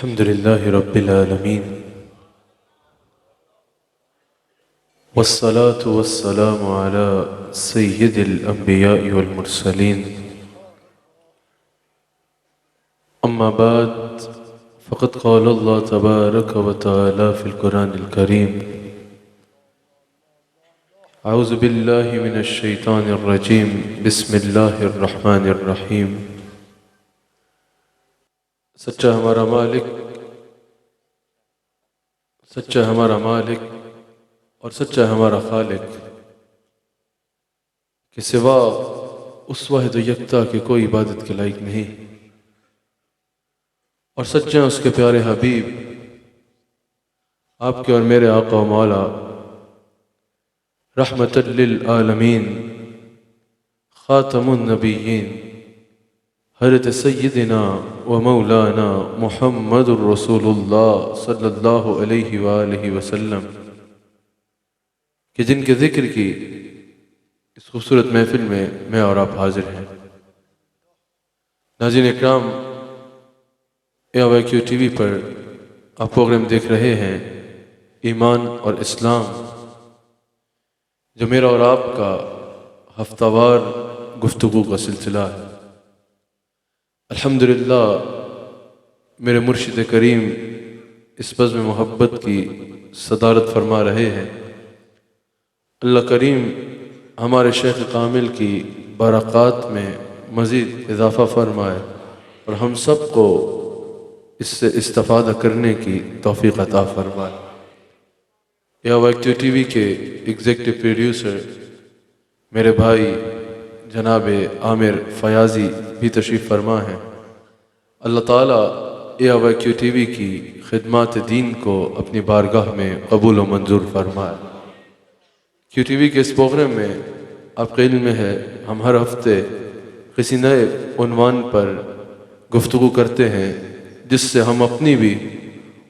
अल्हम्दुलिल्लाहि रब्बिल आलमीन वस्सलातु वस्सलामु अला सय्यिदिल अंबिया'i वल मुरसलीन अम्मा बाद फ़क़द क़ाल अल्लाह तबारक व तआला फ़िल क़ुरानिल करीम अऊज़ु बिल्लाहि मिनश शैतानिर रजीम बिस्मिल्लाहिर रहमानिर रहीम। सच्चा हमारा मालिक और सच्चा हमारा खालिक के सिवा उस वाहिद यकता के कोई इबादत के लायक नहीं, और सच्चे हैं उसके प्यारे हबीब आपके और मेरे आका व मौला रहमतल लिल आलमीन खातमुन नबिय्यीन हज़रत सय्यिदिना व मौलाना मुहम्मदुर रसूलुल्लाह सल्लल्लाहु अलैहि वालैहि वसल्लम कि जिनके ज़िक्र की इस खूबसूरत महफिल में मैं और आप हाजिर हैं। नाज़रीन इकराम, AYQ TV पर आप प्रोग्राम देख रहे हैं ईमान और इस्लाम, जो मेरा और आपका हफ्तावार गुफ्तगू का सिलसिला है। अल्हम्दुलिल्लाह मेरे मुर्शिद करीम इस बज़्म मोहब्बत की सदारत फरमा रहे हैं। अल्लाह करीम हमारे शेख कामिल की बरक़ात में मज़ीद इजाफ़ा फरमाए और हम सब को इससे इस्तिफ़ादा करने की तौफ़ीक़ अता फरमाए। AYQ TV के एग्ज़ेक्टिव प्रोड्यूसर मेरे भाई जनाब आमिर फ़याज़ी भी तशरीफ़ फरमा हैं। अल्लाह ताला AYQ TV की खिदमत दीन को अपनी बारगाह में कबूल व मंजूर फरमाए। QTV के इस प्रोग्राम में आपके इल्म में है, हम हर हफ्ते किसी नए उन्वान पर गुफ्तगू करते हैं जिससे हम अपनी भी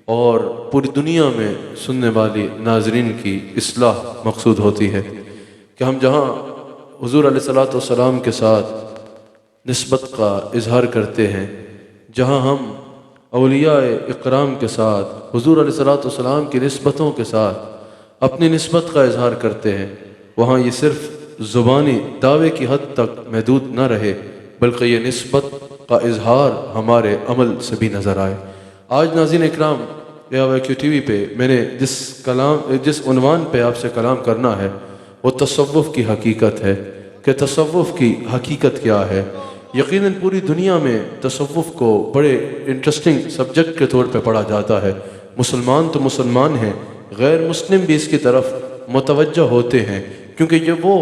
और पूरी दुनिया में सुनने वाली नाजरीन की इस्लाह मकसूद होती है कि हम जहाँ हुज़ूर अलैहिस्सलातु वस्सलाम के साथ निस्बत का इजहार करते हैं, जहाँ हम औलियाए इकराम के साथ हुज़ूर अलैहिस्सलातु वस्सलाम की निस्बतों के साथ अपनी निस्बत का इजहार करते हैं, वहाँ ये सिर्फ ज़ुबानी दावे की हद तक महदूद न रहे, बल्कि ये निस्बत का इजहार हमारे अमल से भी नज़र आए। आज नाज़रीन इकराम AYQ TV पे मैंने जिस उन्वान पे आपसे कलाम करना है वो तसव्वुफ़ की हकीकत है कि तसव्वुफ़ की हकीकत क्या है। यकीनन पूरी दुनिया में तसव्वुफ़ को बड़े इंटरेस्टिंग सब्जेक्ट के तौर पे पढ़ा जाता है। मुसलमान तो मुसलमान हैं, गैर मुस्लिम भी इसकी तरफ मुतवज्जह होते हैं, क्योंकि ये वो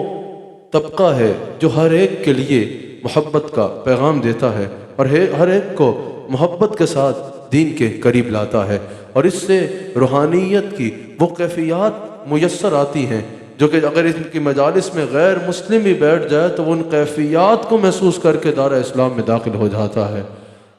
तबका है जो हर एक के लिए मोहब्बत का पैगाम देता है और हर एक को मोहब्बत के साथ दीन के करीब लाता है, और इससे रूहानियत की वो कैफियत मुयस्सर आती हैं जो कि अगर इनकी मजालिस में गैर मुस्लिम भी बैठ जाए तो वो उन कैफियत को महसूस करके दायरा इस्लाम में दाखिल हो जाता है।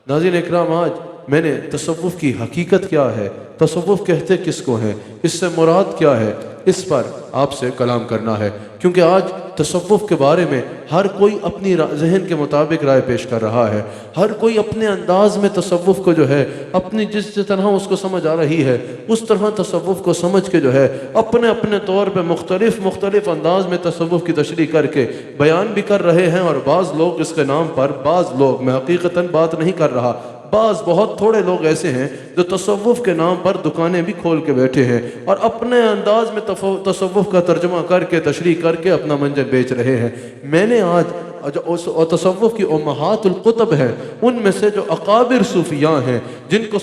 नाज़रीन इकराम, आज मैंने तसव्वुफ़ की हकीकत क्या है, तसव्वुफ़ कहते किसको हैं, इससे मुराद क्या है, इस पर आपसे कलाम करना है, क्योंकि आज तसव्वुफ़ के बारे में हर कोई अपनी जहन के मुताबिक राय पेश कर रहा है। हर कोई अपने अंदाज में तसव्वुफ़ को जो है अपनी जिस तरह उसको समझ आ रही है उस तरह तसव्वुफ़ को समझ के जो है अपने अपने तौर पर मुख्तलिफ अंदाज में तसव्वुफ़ की तशरीह करके बयान भी कर रहे हैं। और बाज़ लोग इसके नाम पर, बाज़ लोग, मैं हकीकतन बात नहीं कर रहा, बहुत थोड़े लोग ऐसे हैं जो तसव्वुफ़ के नाम पर दुकानें भी खोल के बैठे हैं और अपने अंदाज में तसव्वुफ़ का तर्जुमा करके तशरीह करके अपना मंजर बेच रहे हैं। मैंने आज जो तसव्वुफ़ की उम्महातुल कुतुब है उनमें से जो अकाबिर सूफिया हैं, जिनको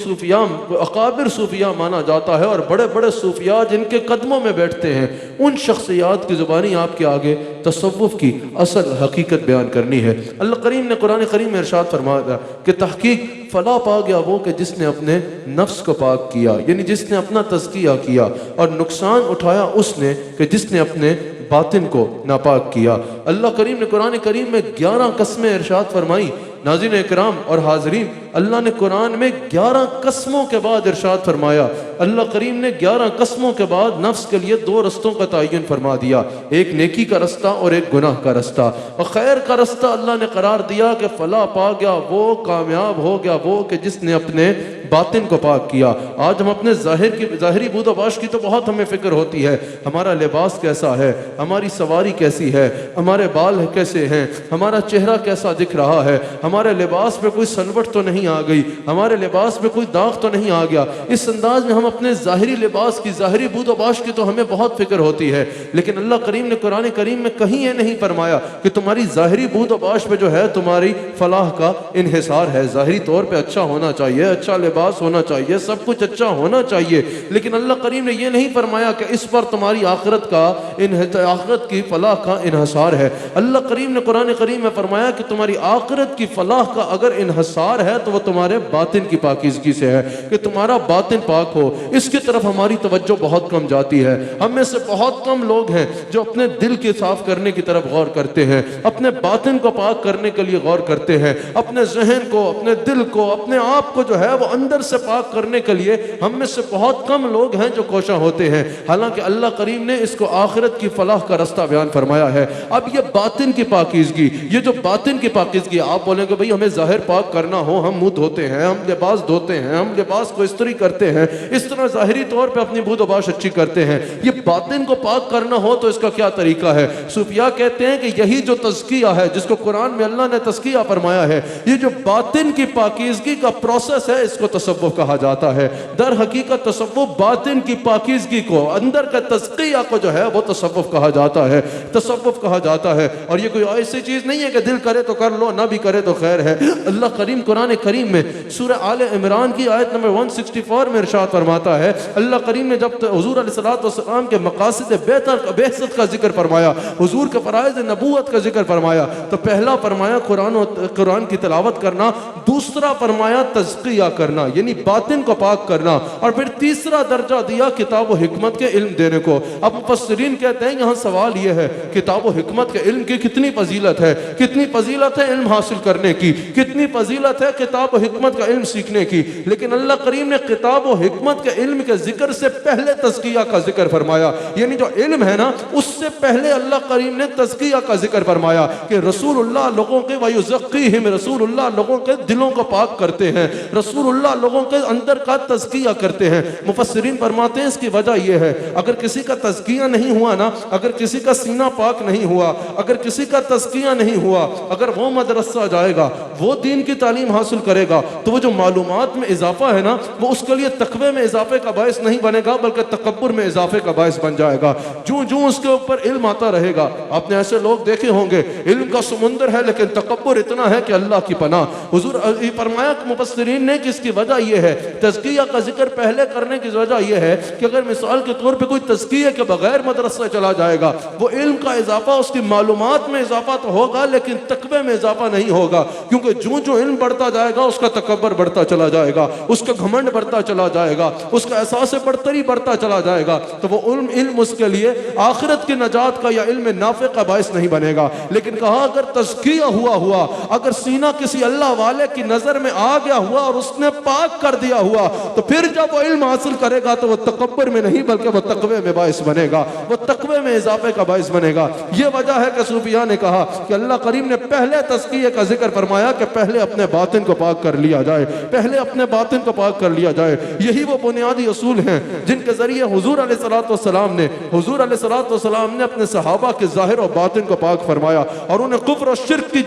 अकाबिर सूफिया माना जाता है और बड़े बड़े सूफिया जिनके कदमों में बैठते हैं, उन शख्सियात की ज़ुबानी आपके आगे तसव्वुफ़ की असल हकीकत बयान करनी है। अल्लाह करीम ने कुरान करीम में इरशाद फरमाया कि तहकीक फला पा गया वो कि जिसने अपने नफ्स को पाक किया, यानी जिसने अपना तज़किया किया, और नुकसान उठाया उसने कि जिसने अपने बातिन को नापाक किया। अल्लाह करीम ने कुरान करीम में 11 कस्में इरशाद फरमाई, नाज़रीन इकराम और हाज़रीन, अल्लाह ने कुरान में 11 कसमों के बाद इरशाद फरमाया, अल्लाह करीम ने 11 कसमों के बाद नफ्स के लिए 2 रस्तों का तयन फरमा दिया, एक नेकी का रास्ता और एक गुनाह का रास्ता। और खैर का रास्ता अल्लाह ने करार दिया कि फलाह पा गया वो, कामयाब हो गया वो कि जिसने अपने बातिन को पाक किया। आज हम अपने ज़ाहिरी बूदाबाश की तो बहुत हमें फ़िक्र होती है, हमारा लिबास कैसा है, हमारी सवारी कैसी है, हमारे बाल कैसे हैं, हमारा चेहरा कैसा दिख रहा है, हमारे लिबास में कोई सलवट तो नहीं आ गई, हमारे लिबास में कोई दाग तो नहीं आ गया। इस अंदाज में हम अपने ज़ाहिरी लिबास की, ज़ाहिरी बूदाबाश की तो हमें बहुत फ़िक्र होती है, लेकिन अल्लाह करीम ने कुरान करीम में कहीं ये नहीं फरमाया कि तुम्हारी ज़ाहिरी बूदाबाश में जो है तुम्हारी फलाह का इन्हिसार है। ज़ाहिरी तौर पे अच्छा होना चाहिए, अच्छा लिबास होना चाहिए, सब कुछ अच्छा होना चाहिए, लेकिन अल्लाह करीम ने यह नहीं फरमाया कि इस पर तुम्हारी आखिरत की फलाह का इन्हिसार है। अल्लाह करीम ने कुरान करीम में फरमाया कि तुम्हारी आखिरत की फलाह का अगर इन्हिसार है तो वह तुम्हारे बातिन की पाकीज़गी से है, कि तुम्हारा बातिन पाक हो। इसकी तरफ हमारी तवज्जो बहुत कम जाती है। हम में से बहुत कम लोग हैं जो अपने दिल के साफ करने की तरफ गौर करते हैं, अपने बातिन को पाक करने के लिए गौर करते हैं, अपने जहन को, अपने दिल को, अपने आप को जो है वो अंदर से पाक करने के लिए हम में से बहुत कम लोग हैं जो कोशा होते हैं। हालांकि अल्लाह करीम ने इसको आखिरत की फलाह का रास्ता बयान फरमाया है। अब ये बातिन की पाकीज़गी, ये जो बातिन की पाकीज़गी, आप बोलेंगे भाई हमें ज़ाहिर पाक करना हो, हम मुंह धोते हैं, हम लिबास धोते हैं, हम लिबास को इस्त्री करते हैं, इस तरह ज़ाहिरी तौर पे अपनी बूदोबाश अच्छी करते हैं। ये बातिन को पाक करना हो तो इसका क्या तरीका है? सूफिया कहते हैं कि यही जो तज़किया है, जिसको कुरान में अल्लाह ने तज़किया फरमाया है, ये जो बातिन की पाकीज़गी का प्रोसेस है, इसको तसव्वुफ़ कहा जाता है। दर हकीकत तसव्वुफ़ बातिन की पाकीज़गी को, अंदर का तज़किया को जो है वो तसव्वुफ़ कहा जाता है, तसव्वुफ़ कहा जाता है। और ये कोई ऐसी चीज़ नहीं है कि दिल करे तो कर लो, ना भी करे तो खैर है। अल्लाह करीम कुरान करीम में सूरह आले इमरान की आयत नंबर 164 में इरशाद फरमाता है, अल्लाह करीम ने जब हुजूर अलैहिस्सलाम के मकासिद बेहसत का जिक्र फरमाया, हुजूर के फराइज़ नबूवत का जिक्र फरमाया, तो पहला फरमाया कुरान की तिलावत करना, दूसरा फरमाया तज़किया करना यानी बातिन को पाक करना, और फिर तीसरा दर्जा दिया किताब व हिकमत के इल्म देने को। अब मुफस्सिरीन कहते हैं यहाँ सवाल यह है, किताब व हिकमत के इल्म की कितनी फजीलत है, कितनी फजीलत है इल्म हासिल करने की, कितनी फजीलत है किताब व हिकमत का इल्म सीखने की, लेकिन अल्लाह करीम ने किताब व हिकमत के इल्म के जिक्र से पहले तज़किया का जिक्र फरमाया। यानी जो इल्म है ना, उससे पहले अल्लाह करीम ने तज़किया का जिक्र फरमाया कि रसूलुल्लाह लोगों के वयुज़क्कीहिम, रसूलुल्लाह लोगों के दिलों को पाक करते हैं, रसूलुल्लाह लोगों के अंदर का तज़किया करते हैं। मुफस्सिरीन फरमाते हैं इसकी वजह यह है, अगर किसी का तज़किया नहीं हुआ ना, अगर किसी का सीना पाक नहीं हुआ, अगर किसी का तज़किया नहीं हुआ, अगर वो मदरसा जाएगा, वो दीन की तालीम हासिल करेगा, तो वो जो मालूमात में इजाफा है ना, वो उसके लिए तकवे में इजाफे का बायस नहीं बनेगा, बल्कि तकब्बुर में इजाफे का बायस बन जाएगा। जो जो उसके ऊपर इल्म आता रहेगा, आपने ऐसे लोग देखे होंगे, इल्म का समुंदर है लेकिन तकब्बुर इतना है कि अल्लाह की पनाह। हुजूर फरमाया मुफस्सिरीन ने कि इसकी वजह यह है, तज़किया का जिक्र पहले करने की वजह यह है कि अगर मिसाल के तौर पे कोई तज़किया के बगैर मदरसा चला जाएगा, वो इल्म का इजाफा, उसकी मालूमात में इजाफा तो होगा लेकिन तकवे में इजाफा नहीं होगा, क्योंकि जो जो इल्म बढ़ता जाएगा उसका तकब्बर बढ़ता चला जाएगा, उसका घमंड बढ़ता चला जाएगा, उसका एहसास बरतरी बढ़ता चला जाएगा, तो वो इल्म उसके लिए आखिरत की नजात का या इल्म नाफे का बायस नहीं बनेगा। लेकिन कहा अगर तज़किया हुआ, अगर सीना किसी अल्लाह वाले की नजर में आ गया हुआ और उसने पाक कर दिया हुआ, तो फिर जब वो इल्म हासिल करेगा तो वो तकब्बर में नहीं बल्कि वो तकवे में बायस बनेगा, वो तकवे में इजाफे का बायस बनेगा। ये वजह है कि सूफिया ने कहा कि अल्लाह करीम ने पहले तज़किया का जिक्र फरमाया कि पहले अपने बातिन को पाक कर लिया जाए, पहले अपने बातिन को पाक कर लिया जाए। यही वो बुनियादी असूल हैं जिनके जरिए हुजूर अलैहिस्सलाम ने अपने सहाबा के ज़ाहिर और बातिन को पाक फरमाया और उन्हें कुफ्र और शिर्क की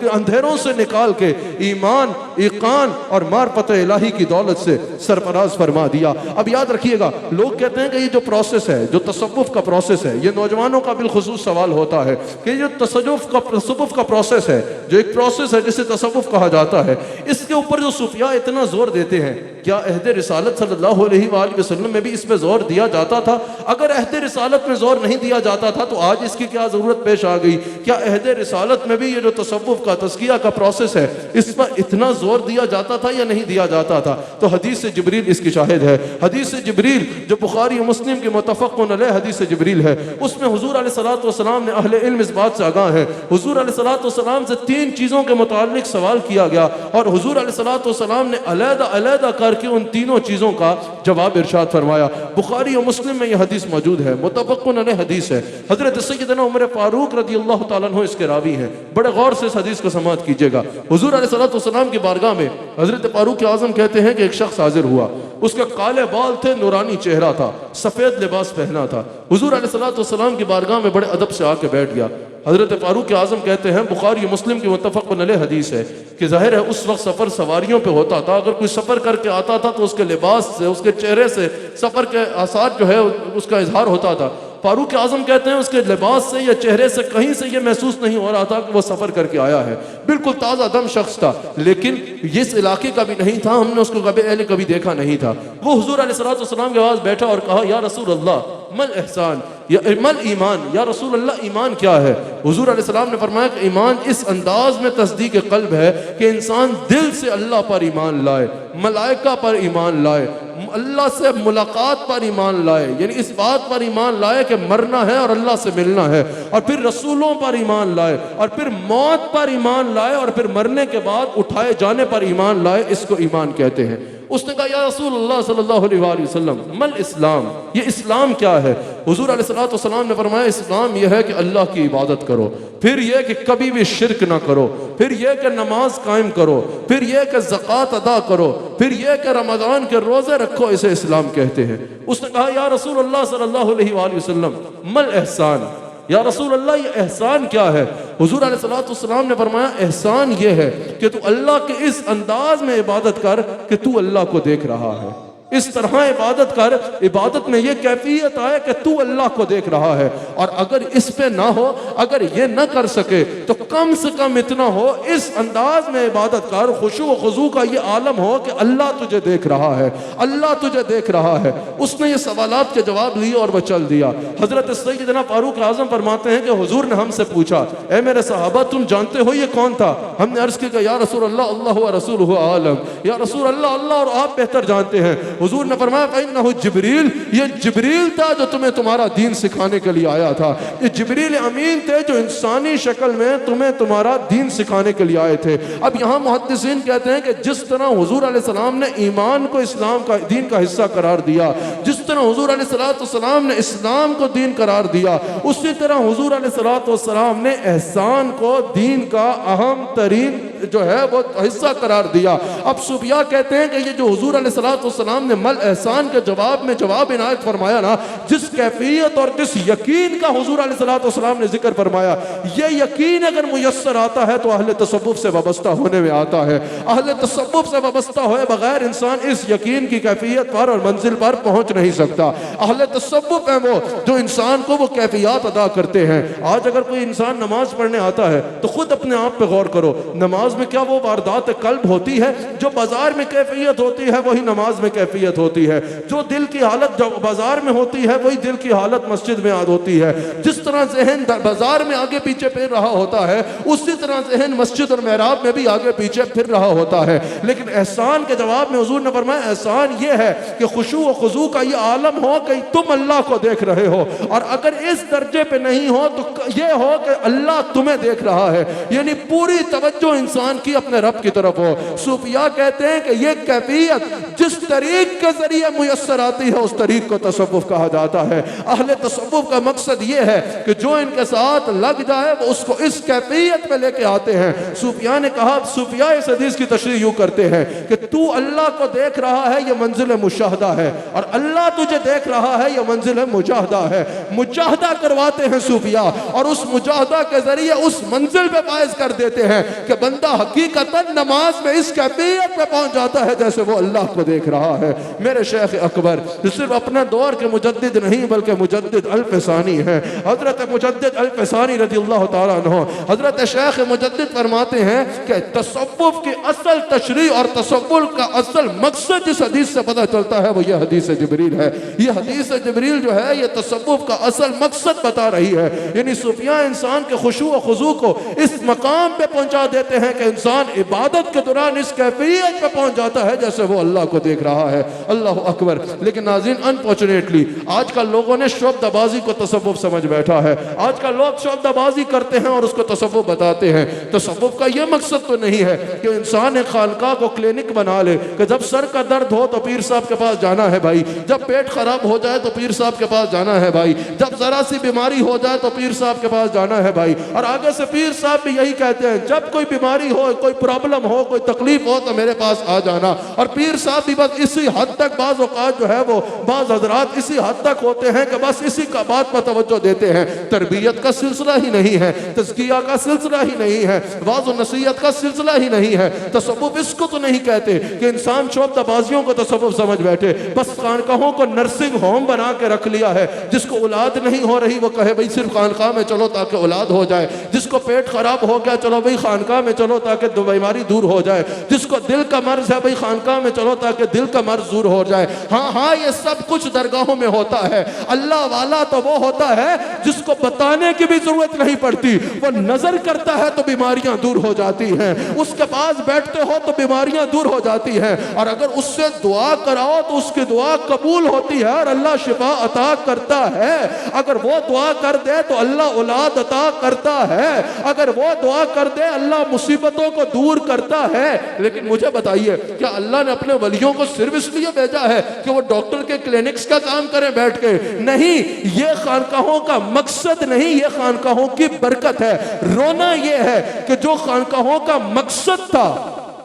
अंधेरों से निकाल के ईमान, ईकान और मार्फत इलाही की दौलत से सरफराज फरमा दिया। अब याद रखिएगा, लोग कहते हैं कि ये जो प्रोसेस है, जो तसव्वुफ का प्रोसेस है, ये नौजवानों का बिलखुसूस सवाल होता है कि जो तसव्वुफ का प्रोसेस है, जो एक प्रोसेस है जिसे तसव्वुफ कहा जाता है, इसके ऊपर जो सूफिया इतना जोर देते हैं, क्या अहद रिसालत सल्लल्लाहु अलैहि वसल्लम में भी इस पे जोर दिया जाता था? अगर अहद रिसालत में जोर नहीं दिया जाता था तो आज इसकी क्या जरूरत पेश आ गई? क्या अहद रिसालत में भी ये जो तसव्वुफ का, तज़किया का प्रोसेस है, इस पर इतना जोर दिया जाता था या नहीं दिया जाता था? तो हदीस से जिब्रील इसकी शाहिद है। हदीस से जिब्रील जो बुखारी और मुस्लिम की मुत्तफ़क़ुन अलैह हदीस से जिब्रील है, उसमें हुजूर अलैहिस्सलातु वस्सलाम ने अहले इल्म इस बात से आगाह है, हुजूर अलैहिस्सलातु वस्सलाम से 3 चीज़ों के मुताल्लिक सवाल किया गया और हुजूर अलैहिस्सलातु वस्सलाम ने अलग-अलग करके उन तीनों चीज़ों का जवाब इरशाद फरमाया। बुखारी और मुस्लिम में यह हदीस मौजूद है, मुत्तफ़क़ुन अलैह हदीस है। हज़रत सय्यदना उमर फारूक रज़ियल्लाहु ताला अन्हु इसके रावी हैं। बड़े गौर से इस हदीस को समाअत कीजिएगा। हुजूर अलैहिस्सलातु वस्सलाम की बारगाह में हज़रत फारूक आज़म कहते हैं कि एक शख्स हाजिर हुआ, उसके काले बाल थे, नूरानी चेहरा था, सफ़ेद लिबास पहना था। हुजूर अलैहिस्सलातु वस्सलाम की बारगाह में बड़े अदब से आके बैठ गया। हज़रत फारूक आज़म कहते हैं, बुखारी मुस्लिम की मुत्तफ़क़ुन अलैह हदीस है कि ज़ाहिर है उस वक्त सफ़र सवारियों पे होता था। अगर कोई सफ़र करके आता था तो उसके लिबास से, उसके चेहरे से सफ़र के आसार जो है उसका इजहार होता था। फारूक आज़म कहते हैं उसके लिबास से या चेहरे से कहीं से ये महसूस नहीं हो रहा था कि वो सफ़र करके आया है। बिल्कुल ताज़ा दम शख्स था, लेकिन इस इलाके का भी नहीं था, हमने उसको कभी देखा नहीं था। वो हुजूर अलैहिस्सलातु वस्सलाम के पास बैठा और कहा, या रसूल अल्लाह मल एहसान या मल ईमान, या रसूल अल्लाह ईमान क्या है? हुजूर अलैहिस्सलाम ने फरमाया कि ईमान इस अंदाज में तस्दीक क़ल्ब है कि इंसान दिल से अल्लाह पर ईमान लाए, मलाइका पर ईमान लाए, अल्लाह से मुलाकात पर ईमान लाए, यानी इस बात पर ईमान लाए कि मरना है और अल्लाह से मिलना है, और फिर रसूलों पर ईमान लाए, और फिर मौत पर ईमान लाए, और फिर मरने के बाद उठाए जाने पर ईमान लाए। इसको ईमान कहते हैं। उसने कहा, या रसूलुल्लाह सल्लल्लाहु अलैहि वसल्लम मल इस्लाम, ये इस्लाम क्या है? हुजूर अलैहिस्सलातु वस्सलाम ने फरमाया, इस्लाम यह है कि अल्लाह की इबादत करो, फिर यह कि कभी भी शिरक ना करो, फिर यह कि नमाज कायम करो, फिर यह कि ज़कात अदा करो, फिर यह कि रमज़ान के रोज़े रखो, इसे इस्लाम कहते हैं। उसने कहा, या रसूलुल्लाह सल्लल्लाहु अलैहि वसल्लम मल एहसान, या रसूल अल्लाह ये एहसान क्या है? हुजूर अलैहिस्सलातु वस्सलाम ने फरमाया, एहसान ये है कि तू अल्लाह के इस अंदाज में इबादत कर कि तू अल्लाह को देख रहा है। इस तरह इबादत कर, इबादत में ये कैफियत आए कि तू अल्लाह को देख रहा है। और अगर इस पे ना हो, अगर ये न कर सके तो कम से कम इतना हो, इस अंदाज में इबादत कर, खुशू व खुजू का ये आलम हो कि अल्लाह तुझे देख रहा है, अल्लाह तुझे देख रहा है। उसने ये सवालात के जवाब लिए और वह चल दिया। हजरत सैयदना फारूक आज़म फरमाते हैं कि हुजूर ने हमसे पूछा, ए मेरे सहाबा तुम जानते हो ये कौन था? हमने अर्ज किया, या रसूल अल्लाह अल्लाह व रसूलुहु आलम, या रसूल अल्लाह अल्लाह और आप बेहतर जानते हैं। हुजूर ने फरमाया, फ़इन्नहु जिब्रील, ये जिब्रील था जो तुम्हें तुम्हारा दीन सिखाने के लिए आया था। ये जिब्रील अमीन थे जो इंसानी शक्ल में तुम्हें तुम्हारा दीन सिखाने के लिए आए थे। अब यहाँ मुहद्दिसीन कहते हैं कि जिस तरह हुजूर अलैहिस्सलाम ने ईमान को इस्लाम का दीन का हिस्सा करार दिया, जिस तरह हुजूर अलैहिस्सलाम ने इस्लाम को दीन करार दिया, उसी तरह हुजूर अलैहिस्सलाम ने एहसान को दीन का अहम तरीन जो है वो हिस्सा करार दिया। अब सूफिया कहते हैं कि ये जो हुजूर अलैहिस्सलाम ने मल एहसान के जवाब में जवाब इनायत फरमाया ना, जिस कैफियत और जिस यकीन का हुजूर अलैहिस्सलाम ने जिक्र फरमाया, ये यकीन अगर मुयस्सर आता है तो अहले तसव्वुफ से वाबस्ता होने में आता है। अहले तसव्वुफ से वाबस्ता होए बगैर इंसान इस यकीन की कैफियत पर और मंजिल पर पहुंच नहीं सकता। अहले तसव्वुफ है वो जो इंसान को वो कैफियत अदा करते हैं। आज अगर कोई इंसान नमाज पढ़ने आता है तो खुद अपने आप पे गौर करो, नमाज में क्या वो वारदात कल्ब होती है? जो बाजार में कैफियत होती है वही नमाज में कैफियत होती है। जो दिल की हालत जो बाजार में होती है वही दिल की हालत मस्जिद में आज होती है। जिस तरह जहन बाजार में आगे पीछे फिर रहा होता है, उसी तरह जहन मस्जिद और मेहराब में भी आगे पीछे फिर रहा होता है। लेकिन एहसान के जवाब में हुजूर ने फरमाया, एहसान ये है कि खुशू व खुजू का ये आलम हो कि तुम अल्लाह को देख रहे हो, और अगर इस दर्जे पे नहीं हो तो ये हो कि अल्लाह तुम्हें देख रहा है, यानी पूरी तवज्जो इंसान की अपने रब की तरफ हो। सूफिया कहते हैं कि ये कैफियत जिस तरीक के जरिए मुयस्सर आती है उस तरीक को तसव्वुफ कहा जाता है। अहले तसव्वुफ का मकसद ये है कि जो इनके साथ लग जाए वो उसको इस कैफियत में लेके आते हैं। सूफिया ने कहा, सूफिया इस हदीस की तशरीह यूं करते हैं कि तू अल्लाह को देख रहा है ये मंजिल मुशाहदा है, और अल्लाह तुझे देख रहा है ये मंजिल मुजाहदा है। मुजाहदा करवाते हैं सूफिया, और उस मुजाहदा के जरिए उस मंजिल पे फायज कर देते हैं कि बंदा हकीकतन नमाज में इस कैफियत पे पहुंच जाता है जैसे वो अल्लाह को देख रहा है। मेरे शेख अकबर सिर्फ अपने दौर के मुजद्दिद नहीं बल्कि मुजद्दिद अल-फ़सानी है। हजरत मुजद्दिद अल-फ़सानी रज़ियल्लाहु ताला अन्हु, हजरत शेख मुजद्दिद फरमाते हैं कि तसव्वुफ की असल तशरीह और तसव्वुफ का असल मकसद जिस हदीस से पता चलता है वो ये हदीस जिब्रील है। ये हदीस जिब्रील जो है ये तसव्वुफ का असल मकसद बता रही है। यानी सूफिया इंसान के खुशू व खुजू को इस मकाम पे पहुंचा देते हैं कि इंसान इबादत के दौरान इस कैफियत पे पहुंच जाता है जैसे वो अल्लाह को देख रहा है। अल्लाह अकबर। लेकिन नाज़रीन, अनफॉर्चुनेटली आजकल लोगों ने शोबदाबाजी को तसव्वुफ समझ बैठा है। आजकल लोग शोबदाबाजी करते हैं और उसको तसव्वुफ बताते हैं। तसव्वुफ का यह मकसद तो नहीं है कि इंसान एक खानका को क्लिनिक बना ले कि जब सर का दर्द हो तो पीर साहब के पास जाना है भाई, जब पेट खराब हो जाए तो पीर साहब के पास जाना है भाई, जब जरा सी बीमारी हो जाए तो पीर साहब के पास जाना है भाई। और आगे से पीर साहब भी यही कहते हैं, जब कोई बीमारी हो, कोई प्रॉब्लम हो, कोई तकलीफ हो तो मेरे पास आ जाना। और पीर साहब भी बस इसी हद तक, बाज़ औक़ात जो है वो बाज़ हज़रात इसी हद तक होते हैं कि बस इसी का बात पर तवज्जो देते हैं। तरबियत का सिलसिला ही नहीं है, तज़किया का सिलसिला ही नहीं है, वाज़ और नसीहत का सिलसिला ही नहीं है। तसव्वुफ इसको तो नहीं कहते कि इंसान शोबदाबाजियों को तसव्वुफ समझ बैठे। बस खानकाहों को नर्सिंग होम बना के रख लिया है। जिसको औलाद नहीं हो रही वो कहे भाई सिर्फ खानकाह में चलो ताकि औलाद हो जाए। जिसको पेट खराब हो गया चलो भाई खानकाह में चलो ताकि बीमारी दूर हो जाए। जिसको दिल का मर्ज है भाई खानकाह में चलो ताकि दिल का मर्ज दूर हो जाए। हाँ हाँ, ये सब कुछ दरगाहों में होता है। अल्लाह वाला तो वो होता है जिसको बताने की भी जरूरत नहीं पड़ती, वो नजर करता है तो बीमारियां दूर हो जाती हैं। उसके पास बैठते हो तो बीमारियां दूर हो जाती हैं। और अगर उससे दुआ कराओ तो उसकी दुआ कबूल होती है और अल्लाह शिफा अता करता है। अगर वो दुआ कर दे तो अल्लाह औलाद अता करता है। अगर वो दुआ कर दे अल्लाह मुसीबतों को दूर करता है। लेकिन मुझे बताइए, क्या अल्लाह ने अपने वलियों को सिर्फ इसलिए भेजा है कि वो डॉक्टर के क्लिनिक्स का काम करें बैठ के? नहीं, ये खानकाहों का मकसद नहीं, ये खानकाहों की बरकत है। रोना ये है कि जो खानकाहों का मकसद था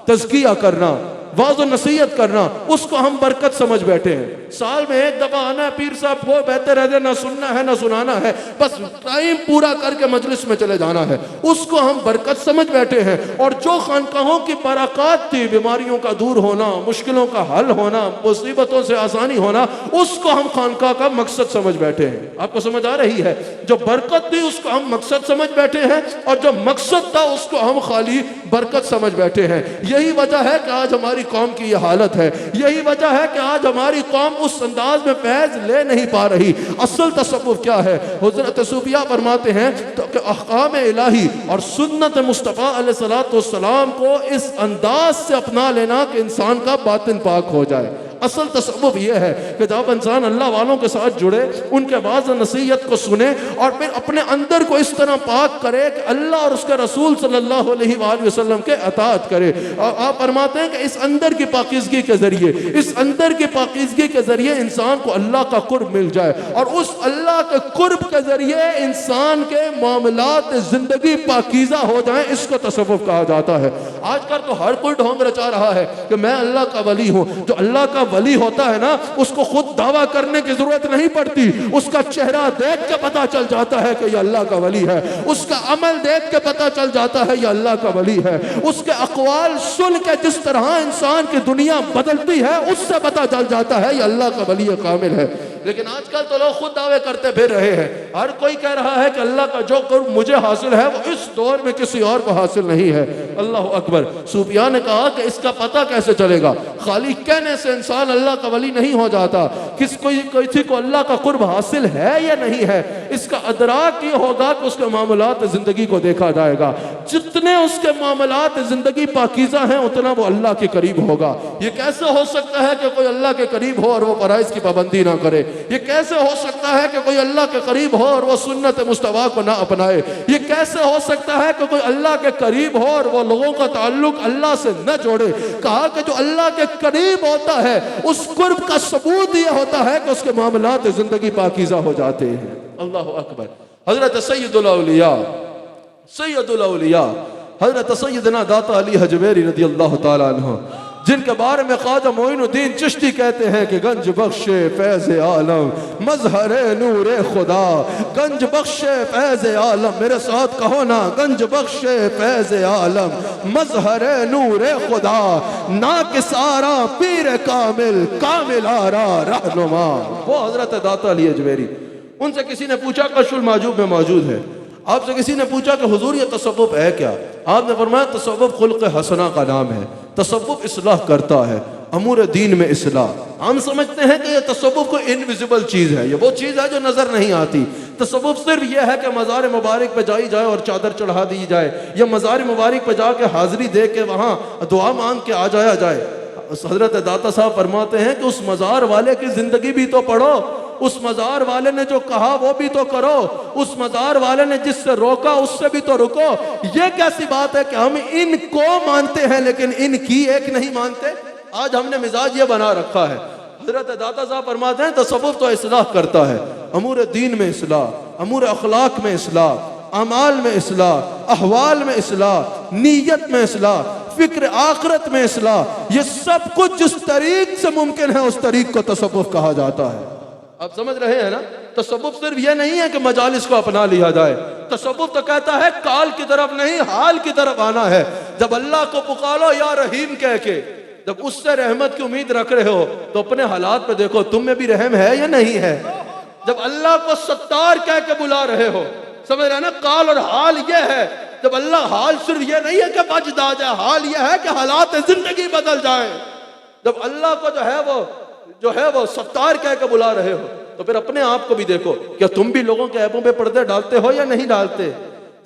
तज़किया करना, वाज़ और नसीहत करना, उसको हम बरकत समझ बैठे हैं। साल में एक दफा आना है पीर साहब को, बेहतर है ना सुनना है ना सुनाना है, बस टाइम पूरा करके मजलिस में चले जाना है, उसको हम बरकत समझ बैठे हैं। और जो खानकाहों की बरक़ात थी, बीमारियों का दूर होना, मुश्किलों का हल होना, मुसीबतों से आसानी होना, उसको हम खानकाह का मकसद समझ बैठे हैं। आपको समझ आ रही है? जो बरकत थी उसको हम मकसद समझ बैठे हैं और जो मकसद था उसको हम खाली बरकत समझ बैठे हैं। यही वजह है कि आज हमारी कौम की यह हालत है। यही वजह है कि आज हमारी कौम उस अंदाज में फैज ले नहीं पा रही। असल तसव्वुफ क्या है? हुज़रत सूफिया फरमाते हैं तो कि अहकाम इलाही और सुन्नत मुस्तफ़ा अलैहिस्सलातु वस्सलाम को इस अंदाज से अपना लेना कि इंसान का बातिन पाक हो जाए। असल तसव्वुफ यह है कि जब इंसान अल्लाह वालों के साथ जुड़े, उनके वाज़ नसीहत को सुने और फिर अपने अंदर को इस तरह पाक करे कि अल्लाह और उसके रसूल सल्लल्लाहु अलैहि वसल्लम के अताअत करे। और आप फरमाते हैं कि इस अंदर की पाकीज़गी के ज़रिए, इस अंदर की पाकीज़गी के ज़रिए इंसान को अल्लाह का कुर्ब मिल जाए और उस अल्लाह के कुर्ब के ज़रिए इंसान के मामलात ज़िंदगी पाकीज़ा हो जाए। इसको तसव्वुफ कहा जाता है। आजकल तो हर कोई ढोंग रचा रहा है कि मैं अल्लाह का वली हूँ। जो अल्लाह का वली होता है ना, उसको खुद दावा करने की जरूरत नहीं पड़ती। उसका चेहरा देख के पता चल जाता है कि यह अल्लाह का वली है। उसका अमल देख के पता चल जाता है यह अल्लाह का वली है। उसके अक़वाल सुन के जिस तरह इंसान की दुनिया बदलती है, उससे पता चल जाता है यह अल्लाह का वली कामिल है। लेकिन आजकल तो लोग खुद दावे करते फिर रहे हैं। हर कोई कह रहा है कि अल्लाह का जो कुर्ब मुझे हासिल है वो इस दौर में किसी और को हासिल नहीं है। अल्लाह अकबर। सूफिया ने कहा कि इसका पता कैसे चलेगा? खाली कहने से इंसान अल्लाह का वली नहीं हो जाता। किसी को अल्लाह का कुर्ब हासिल है या नहीं है, इसका अदराक ये होगा कि उसके मामलात ज़िंदगी को देखा जाएगा। जितने उसके मामलात ज़िंदगी पाकीज़ा हैं उतना वो अल्लाह के करीब होगा। ये कैसे हो सकता है कि कोई अल्लाह के करीब हो और वो फराइज़ की पाबंदी ना करे? ये कैसे हो सकता है कि कोई अल्लाह के करीब हो और वो सुन्नत मुस्तफ़ा को ना अपनाए? ये कैसे हो सकता है कि कोई अल्लाह के करीब हो और वो लोगों का ताल्लुक अल्लाह से न जोड़े? कहा कि जो अल्लाह के करीब होता है उस कुर्ब का सबूत ये होता है कि उसके मामलात ज़िंदगी पाकीज़ा हो जाते हैं। अल्लाह अकबर। हज़रत सैयदुल औलिया हज़रत सैयदना दाता अली हजवेरी रज़ियल्लाहु ताला अन्हु, जिनके बारे में ख्वाजा मोइनुद्दीन चिश्ती कहते हैं कि गंज बख्शे फैज़ आलम मज़हरे नूरे खुदा। गंज बख्शे फैज़ आलम, मेरे साथ कहो ना, गंज बख्शे फैज़ आलम मज़हरे नूरे खुदा। ना किसारा पीर कामिल कामिल आरा रहनुमा। वो हज़रत दाता अली हजवेरी। उनसे किसी ने पूछा कश्फुल माजूब में मौजूद है। आपसे किसी ने पूछा कि हुजूर ये तसव्वुफ है क्या? आपने फरमाया तसव्वुफ खुल्क़ हसना का नाम है। तसव्वुफ इस्लाह करता है, अमूर दीन में इस्लाह। हम समझते हैं कि ये तसव्वुफ कोई इनविजिबल चीज़ है, ये वो चीज़ है जो नज़र नहीं आती। तसव्वुफ सिर्फ यह है कि मज़ार मुबारक पे जाई जाए और चादर चढ़ा दी जाए, या मज़ार मुबारक पे जाके हाज़िरी दे के वहाँ दुआ मांग के आ जाया जाए। हजरत दाता साहब फरमाते हैं कि उस मज़ार वाले की जिंदगी भी तो पढ़ो, उस मज़ार वाले ने जो कहा वो भी तो करो, उस मज़ार वाले ने जिससे रोका उससे भी तो रुको। ये कैसी बात है कि हम इनको मानते हैं लेकिन इनकी एक नहीं मानते। आज हमने मिजाज ये बना रखा है। हजरत दाता साहब फरमाते हैं तसव्वुफ तो इस्लाह करता है, अमूर दीन में इस्लाह, अमूर अखलाक में इस्लाह, अमाल में इस्लाह, अहवाल में इस्लाह, नीयत में इस्लाह, फिक्र आखिरत में इस्लाह। ये सब कुछ जिस तरीक से मुमकिन है उस तरीक को तसव्वुफ कहा जाता है। आप समझ रहे हैं ना? तसव्वुफ सिर्फ ये नहीं है कि मजालिस को अपना लिया जाए। तसव्वुफ तो कहता है काल की तरफ नहीं, हाल की तरफ आना है। जब अल्लाह को पुकारो या रहीम कह के, जब उससे रहमत की उम्मीद रख रहे हो तो अपने हालात पे देखो, तुम में भी रहम है या नहीं है। जब अल्लाह को सत्तार कह के बुला रहे हो, समझ रहे ना, काल और हाल ये है। जब अल्लाह, हाल सिर्फ ये नहीं है कि बच आ जाए, हाल ये है कि हालात जिंदगी बदल जाए। जब अल्लाह को जो है वो सत्तार कह के बुला रहे हो तो फिर अपने आप को भी देखो, क्या तुम भी लोगों के ऐपों पे पर्दे डालते हो या नहीं डालते।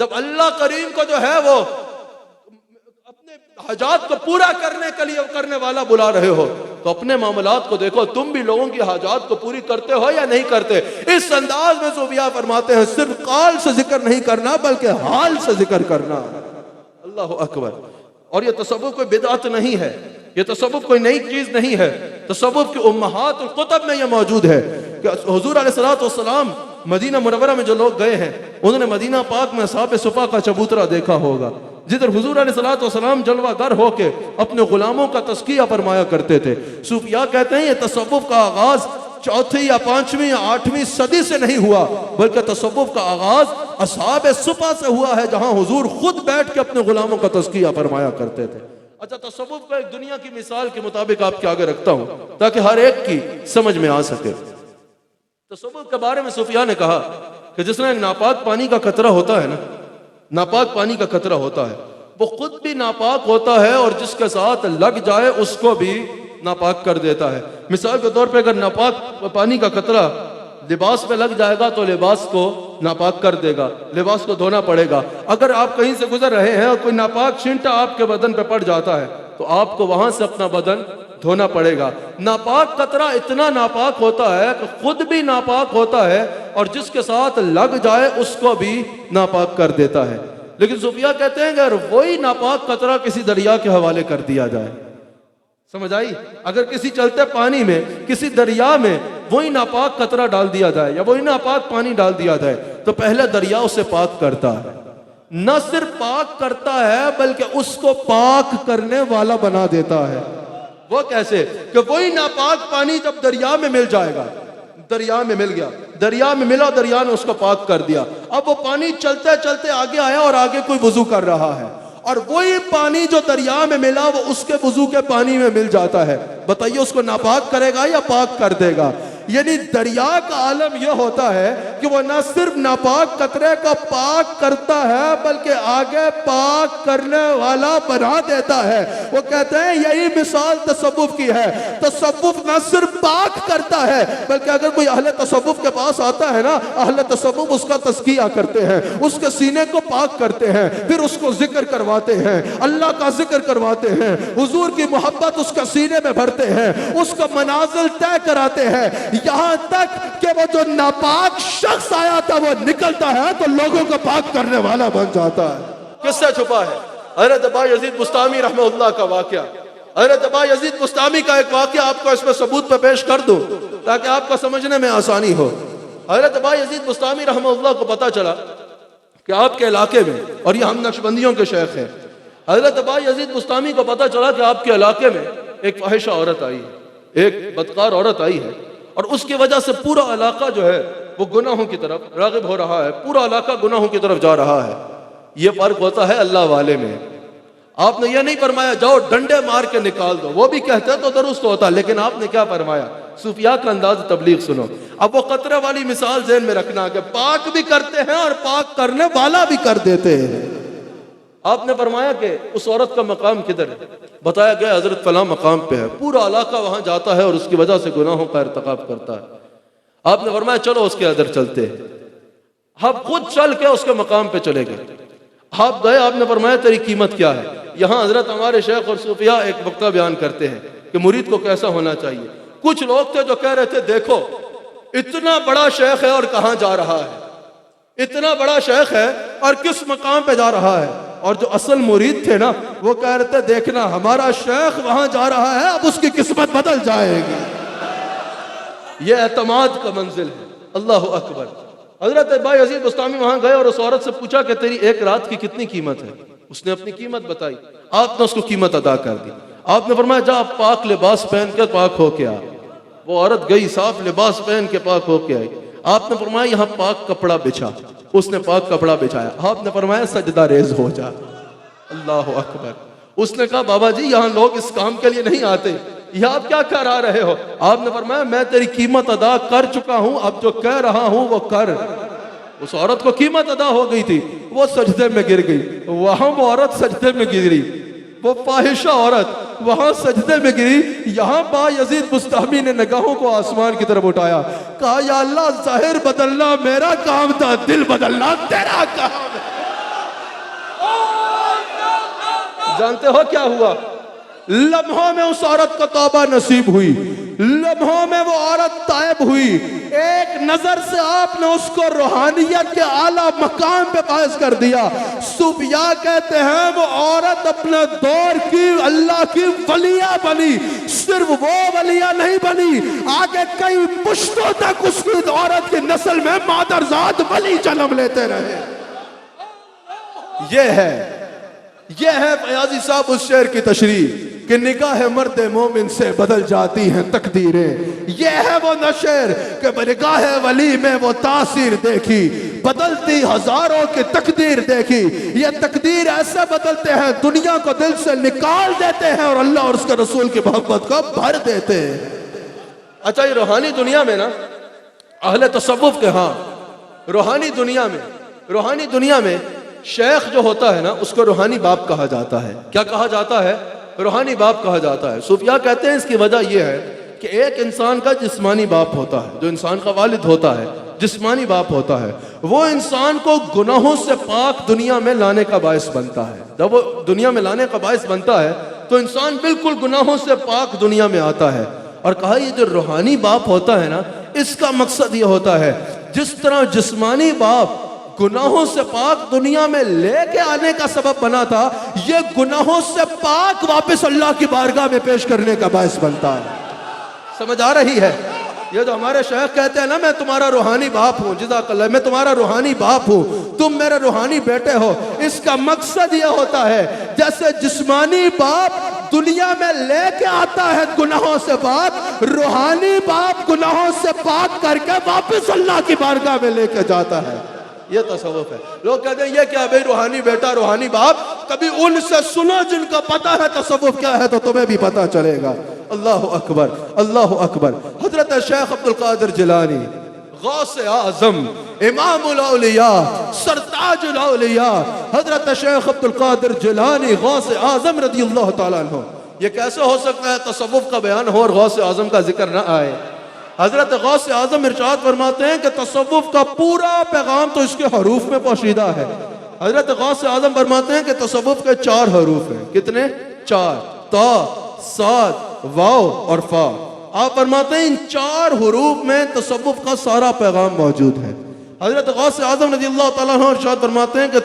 जब अल्लाह करीम को जो है वो अपने हाजात को पूरा करने के लिए करने वाला बुला रहे हो तो अपने मामलात को देखो, तुम भी लोगों की हाजात को पूरी करते हो या नहीं करते। इस अंदाज में सूफिया फरमाते हैं सिर्फ काल से जिक्र नहीं करना बल्कि हाल से जिक्र करना। अल्लाह अकबर। और ये तसव्वुफ कोई बिदअत नहीं है, ये तसव्वुफ कोई नई चीज नहीं है। तसव्वुफ की उम्महातुल कुतुब में ये मौजूद है कि हुजूर अलैहिस्सलातु वस्सलाम मदीना मुनव्वरा में जो लोग गए हैं उन्होंने मदीना पाक में असहाब सुफ़ा का चबूतरा देखा होगा, जिधर हुजूर अलैहिस्सलातु वस्सलाम जलवागर होके अपने गुलामों का तज़किया फरमाया करते थे। सूफिया कहते हैं ये तसव्वुफ का आगाज चौथी या पांचवी या आठवीं सदी से नहीं हुआ बल्कि तसव्वुफ का आगाज असहाब सुफ़ा से हुआ है, जहां हुजूर खुद बैठ के अपने गुलामों का तज़किया फरमाया करते थे। अच्छा, तसव्वुफ को एक दुनिया की मिसाल के मुताबिक आपके आगे रखता हूं ताकि हर एक की समझ में आ सके। तसव्वुफ के बारे में सूफिया ने कहा कि जिसने नापाक पानी का कतरा होता है ना, नापाक पानी का कतरा होता है, वो खुद भी नापाक होता है और जिसके साथ लग जाए उसको भी नापाक कर देता है। मिसाल के तौर पे अगर नापाक पानी का कतरा लिबास पे लग जाएगा तो लिबास को नापाक कर देगा, लिबास को धोना पड़ेगा। अगर आप कहीं से गुजर रहे हैं और कोई नापाक छींटा आपके बदन पे पड़ जाता है तो आपको वहां से अपना बदन धोना पड़ेगा। नापाक कतरा इतना नापाक होता है कि खुद भी नापाक होता है और जिसके साथ लग जाए उसको भी नापाक कर देता है। लेकिन सूफिया कहते हैं अगर वही नापाक कतरा किसी दरिया के हवाले कर दिया जाए, समझ आई, अगर किसी चलते पानी में किसी दरिया में वही नापाक कतरा डाल दिया जाए या वही नापाक पानी डाल दिया जाए तो पहले दरिया उसे पाक करता है। न सिर्फ पाक करता है बल्कि उसको पाक करने वाला बना देता है। वो कैसे कि वही नापाक पानी जब दरिया में मिल जाएगा, दरिया में मिल गया, दरिया में मिला, दरिया ने उसको पाक कर दिया। अब वो पानी चलते चलते आगे आया और आगे कोई वुजू कर रहा है और वही पानी जो दरिया में मिला वो उसके वुजू के पानी में मिल जाता है। बताइए उसको नापाक करेगा या पाक कर देगा। यानी दरिया का आलम यह होता है कि वो न सिर्फ नापाक कतरे का पाक करता है बल्कि आगे पाक करने वाला बना देता है। वो कहते हैं यही मिसाल तसव्वुफ की है। तसव्वुफ न सिर्फ पाक करता है बल्कि अगर कोई अहले तसव्वुफ के पास आता है ना, अहले तसव्वुफ उसका तज़किया करते हैं, उसके सीने को पाक करते हैं, फिर उसको जिक्र करवाते हैं, अल्लाह का जिक्र करवाते हैं, हुजूर की मोहब्बत उसके सीने में भरते हैं, उसका मनाजिल तय कराते हैं, यहाँ तक कि वो जो नापाक शख्स आया था वो निकलता है तो लोगों को पाक करने वाला बन जाता है। किससे छुपा है? हज़रत अबा यजीद बुस्तामी रहमतुल्लाह का वाक़या। हज़रत अबा यजीद बुस्तामी का एक वाक़या आपको इसमें सबूत पे पेश कर दूं ताकि आपको समझने में आसानी हो। हज़रत अबा यजीद बुस्तामी रहमतुल्लाह को पता चला कि आपके इलाके में, और ये हम नक्शबंदियों के शेख हैं, हज़रत अबा यजीद बुस्तामी को पता चला कि आपके इलाके में एक फाहिशा औरत आई है, एक बदकार औरत आई है और उसकी वजह से पूरा इलाका जो है वो गुनाहों की तरफ राग़िब हो रहा है, पूरा इलाका गुनाहों की तरफ जा रहा है। ये फर्क होता है अल्लाह वाले में। आपने ये नहीं फरमाया जाओ डंडे मार के निकाल दो, वो भी कहते तो दुरुस्त होता, लेकिन आपने क्या फरमाया? सूफिया का अंदाज तबलीग सुनो। अब वो कतरे वाली मिसाल ज़हन में रखना कि पाक भी करते हैं और पाक करने वाला भी कर देते हैं। आपने फरमाया कि उस औरत का मकाम किधर है? बताया गया हजरत फला मकाम पे है, पूरा इलाका वहां जाता है और उसकी वजह से गुनाहों का इर्तिकाब करता है। आपने फरमाया चलो उसके अंदर चलते हैं। आप खुद चल के उसके मकाम पे चले गए, आप गए, आपने फरमाया तेरी कीमत क्या है? यहाँ हजरत हमारे शेख और सूफिया एक वक्ता बयान करते हैं कि मुरीद को कैसा होना चाहिए। कुछ लोग थे जो कह रहे थे देखो इतना बड़ा शेख है और कहाँ जा रहा है, इतना बड़ा शेख है और किस मकाम पे जा रहा है। और जो असल मुरीद थे ना वो कह रहे थे देखना हमारा शेख वहां जा रहा है, अब उसकी किस्मत बदल जाएगी। ये एतमाद का मंजिल है। अल्लाह अकबर। हजरत बायजीद बुस्तामी वहां गए और उस औरत से पूछा कि तेरी एक रात की कितनी कीमत है। उसने अपनी कीमत बताई, आपने उसको कीमत अदा कर दी। आपने फरमाया जा पाक लिबास पहन के पाक होके आ। वो औरत गई, साफ लिबास पहन के पाक होके आई। आपने फरमाया यहाँ पाक कपड़ा बिछा, उसने पाक कपड़ा बिछाया। आपने फरमाया सजदा रेज हो जा। अल्लाह अकबर। उसने कहा बाबा जी यहाँ लोग इस काम के लिए नहीं आते, यह आप क्या करा रहे हो। आपने फरमाया मैं तेरी कीमत अदा कर चुका हूं, अब जो कह रहा हूं वो कर। उस औरत को कीमत अदा हो गई थी, वो सजदे में गिर गई। वहां वो औरत सजदे में गिरी, वो फाहिशा औरत वहां सजदे में गिरी। यहां बायजीद बुस्तामी ने निगाहों को आसमान की तरफ उठाया, कहा या अल्लाह जाहिर बदलना मेरा काम था, दिल बदलना तेरा काम है। जानते हो क्या हुआ? लम्हों में उस औरत को तौबा नसीब हुई, लम्हों में वो औरत तायब हुई। एक नजर से आपने उसको रूहानियत के आला मकाम पे फायज कर दिया। सुफिया कहते हैं वो औरत अपने दौर की अल्लाह की वलिया बनी। सिर्फ वो वलिया नहीं बनी, आगे कई पुश्तों तक उस औरत की नस्ल में मादरजात वली जन्म लेते रहे। ये है फयाजी साहब उस शेर की तशरीह कि निगाह मर्द मोमिन से बदल जाती हैं तकदीरें। ये है वो नशेर कि निगाह वली में वो तासीर देखी, बदलती हजारों की तकदीर देखी। ये तकदीर ऐसे बदलते हैं दुनिया को दिल से निकाल देते हैं और अल्लाह और उसके रसूल की मोहब्बत को भर देते हैं। अच्छा ये रूहानी दुनिया में ना अहले तसव्वुफ के हाँ रूहानी दुनिया में शेख जो होता है ना उसको रूहानी बाप कहा जाता है। क्या कहा जाता है? रूहानी बाप कहा जाता है। सूफिया कहते हैं इसकी वजह यह है कि एक इंसान का जिस्मानी बाप होता है, जो इंसान का वालिद होता है जिस्मानी बाप होता है, वो इंसान को गुनाहों से पाक दुनिया में लाने का बायस बनता है। जब वो दुनिया में लाने का बायस बनता है तो इंसान बिल्कुल गुनाहों से पाक दुनिया में आता है। और कहा ये जो रूहानी बाप होता है ना इसका मकसद ये होता है जिस तरह जिस्मानी बाप गुनाहों से पाक दुनिया में लेके आने का सबब बना था, ये गुनाहों से पाक वापस अल्लाह की बारगाह में पेश करने का बायस बनता है। समझ आ रही है? ये जो हमारे शेख कहते हैं ना मैं तुम्हारा रूहानी बाप हूँ, जज़ाकल्लाह, मैं तुम्हारा रूहानी बाप हूँ, तुम मेरे रूहानी बेटे हो। इसका मकसद ये होता है जैसे जिस्मानी बाप दुनिया में लेके आता है गुनाहों से पाक, रूहानी बाप गुनाहों से पाक करके वापस अल्लाह की बारगाह में लेके जाता है। ये तसव्वुफ है। लोग कहते हैं ये क्या भाई रूहानी बेटा रूहानी बाप, कभी उनसे सुनो जिनको पता है तसव्वुफ क्या है तो तुम्हें भी पता चलेगा। अल्लाह अकबर, अल्लाह अकबर। हजरत शेख अब्दुल कादिर जिलानी गौसे आजम इमामुल औलिया सरताजुल औलिया हजरत शेख अब्दुल कादिर जिलानी गौसे आजम रज़ियल्लाहु ताला अन्हु। ये कैसे हो सकता है तसव्वुफ का बयान हो और गौसे आजम का जिक्र ना आए? हजरत गौसे आजम इरशाद फरमाते हैं कि तसव्वुफ का पूरा पैगाम तो इसके हरूफ में पोशीदा है। हजरत गौसे आजम फरमाते हैं कि तसव्वुफ के 4 हरूफ हैं। कितने? 4, ता, साद, वाव और फा। आप फरमाते हैं इन 4 हरूफ में तसव्वुफ का सारा पैगाम मौजूद है। हजरत गौसे आजम रज़ियल्लाहु ताला अन्हु इरशाद फरमाते हैं कि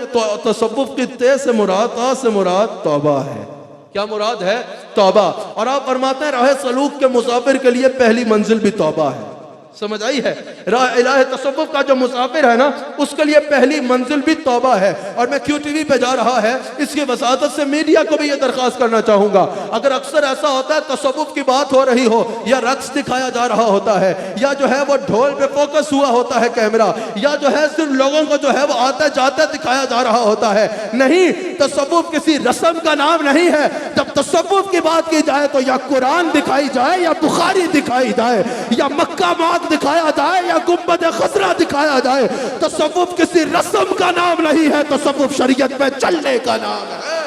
तसव्वुफ की ते से मुराद, ता से मुराद तौबा है। क्या मुराद है? तौबा। और आप फरमाते हैं राह सलूक के मुसाफिर के लिए पहली मंजिल भी तौबा है। समझ आई है? राह तसव्वुफ का जो मुसाफिर है ना उसके लिए पहली मंजिल भी तौबा है। और मैं QTV पे जा रहा है इसकी वसातत से मीडिया को भी ये दरख्वास्त करना चाहूंगा, अगर अक्सर ऐसा होता है तसव्वुफ की बात हो रही हो या रक्स दिखाया जा रहा होता है या जो है वो ढोल पे फोकस हुआ होता है कैमरा, या जो है सिर्फ लोगों को जो है वो आते जाते दिखाया जा रहा होता है, नहीं, तसव्वुफ किसी रस्म का नाम नहीं है। जब तसव्वुफ की बात की जाए तो या कुरान दिखाई जाए या बुखारी दिखाई जाए या मक्का दिखाया जाए या गुंबद खजरा दिखाया जाए, तसव्वुफ किसी रस्म का नाम नहीं है, तसव्वुफ शरीयत में चलने का नाम है।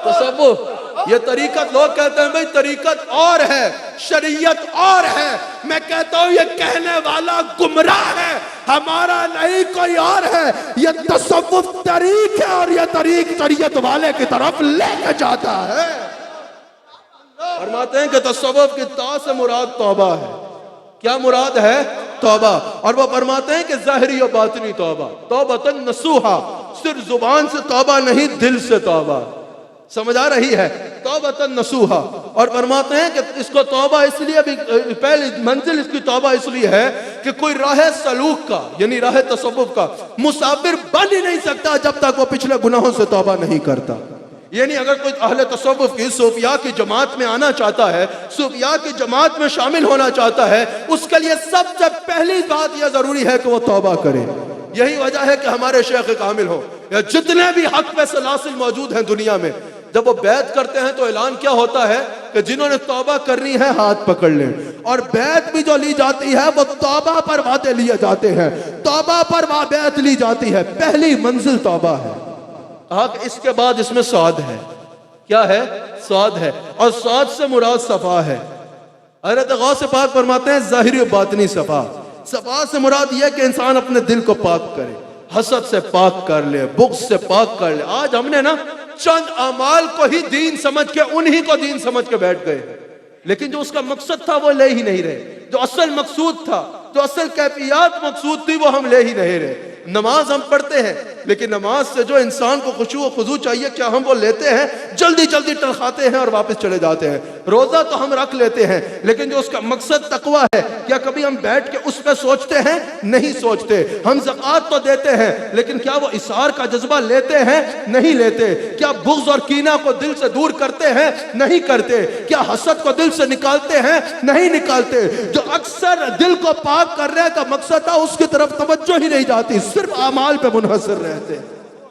तसव्वुफ ये तरीकत, लोग कहते हैं भाई तरीकत और है शरीयत और है। मैं कहता हूं ये कहने वाला गुमराह है, हमारा नहीं कोई और है। ये तसव्वुफ तरीक है और ये तरीक शरीयत वाले की तरफ लेके जाता है। फरमाते हैं कि तसव्वुफ की ता से मुराद तौबा है। क्या मुराद है? तौबा। और वो फरमाते हैं कि ज़ाहिरी और बातिनी तौबा, तौबतन नसूहा, सिर्फ जुबान से तौबा नहीं, दिल से तौबा। समझ आ रही है? तौबतन नसूहा। और फरमाते हैं कि इसको तौबा इसलिए भी, पहली मंजिल इसकी तौबा इसलिए है कि कोई राह सलूक का यानी राह तसव्वुफ का मुसाफिर बन ही नहीं सकता जब तक वो पिछले गुनाहों से तौबा नहीं करता। यानी अगर कोई अहले तसव्वुफ की सूफिया की जमात में आना चाहता है, सूफिया की जमात में शामिल होना चाहता है, उसके लिए सबसे पहली बात यह जरूरी है कि वो तौबा करे। यही वजह है कि हमारे शेख कामिल हो या जितने भी हक पे सलासिल मौजूद हैं दुनिया में, जब वो बैत करते हैं तो ऐलान क्या होता है कि जिन्होंने तौबा करनी है हाथ पकड़ लें। और बैत भी जो ली जाती है वो तौबा पर वादे लिए जाते हैं, तौबा पर बैत ली जाती है। पहली मंजिल तौबा है। कहा कि इसके बाद इसमें स्वाद है। क्या है? स्वाद है। और स्वाद से मुराद सफा है। हज़रत गौस पाक फरमाते हैं ज़ाहिरी और बातिनी सफा। सफा से मुराद यह कि इंसान अपने दिल को पाक करे, हसद से पाक कर ले, बुग़्ज़ से पाक कर ले। आज हमने ना चंद अमाल को ही दीन समझ के, उन्हीं को दीन समझ के बैठ गए, लेकिन जो उसका मकसद था वो ले ही नहीं रहे। जो असल मकसूद था, जो असल कैफियत मकसूद थी, वो हम ले ही नहीं रहे। नमाज हम पढ़ते हैं, लेकिन नमाज से जो इंसान को खुशू और खुजू चाहिए, क्या हम वो लेते हैं? जल्दी जल्दी टलखाते हैं और वापस चले जाते हैं। रोजा तो हम रख लेते हैं, लेकिन जो उसका मकसद तकवा है, क्या कभी हम बैठ के उस पर सोचते हैं? नहीं सोचते। हम ज़कात तो देते हैं, लेकिन क्या वो इसार का जज्बा लेते हैं? नहीं लेते। क्या बुग़्ज़ और कीना को दिल से दूर करते हैं? नहीं करते। क्या हसद को दिल से निकालते हैं? नहीं निकालते। जो अक्सर दिल को पाक करने का मकसद था, उसकी तरफ तवज्जो ही नहीं जाती, सिर्फ अमाल पे मुनहसर रहते हैं।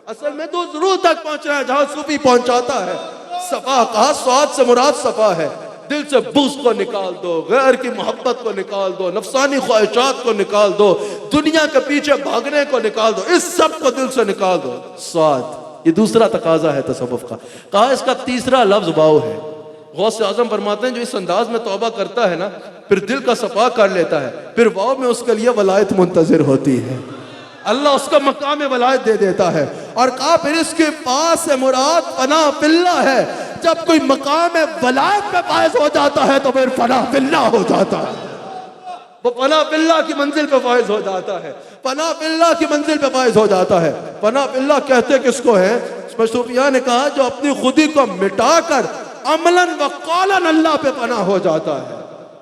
असल में तो रूह तक पहुंचना है जहां सूफी पहुंचाता है। सफा कहा, स्वाद से मुराद सफा है। दिल से बुग़्ज़ को निकाल दो, गैर की मोहब्बत को निकाल दो, नफसानी ख्वाहिशात को निकाल दो, दुनिया के पीछे भागने को निकाल दो, इस सब को दिल से निकाल दो। स्वाद, ये दूसरा तकाजा है तसव्वुफ का। कहा इसका तीसरा लफ्ज वाव है। गौस आज़म फरमाते हैं जो इस अंदाज में तौबा करता है ना, फिर दिल का सफा कर लेता है, फिर वाव में उसके लिए वलायत मुंतज़िर होती है। अल्लाह उसका मकाम वलायत दे देता है। और कहा फिर इसके पास से मुराद फना फिल्ला है। जब कोई मकाम वलायत पे फायज हो जाता है तो फिर फना फिल्ला हो जाता है, वो फना फिल्ला की मंजिल पे फायज हो जाता है। फना फिल्ला की मंजिल पे फायज हो जाता है। फना फिल्ला कहते किसको है? सूफिया ने कहा जो अपनी खुदी को मिटाकर अमलन व कौलन अल्लाह पे फना हो जाता है,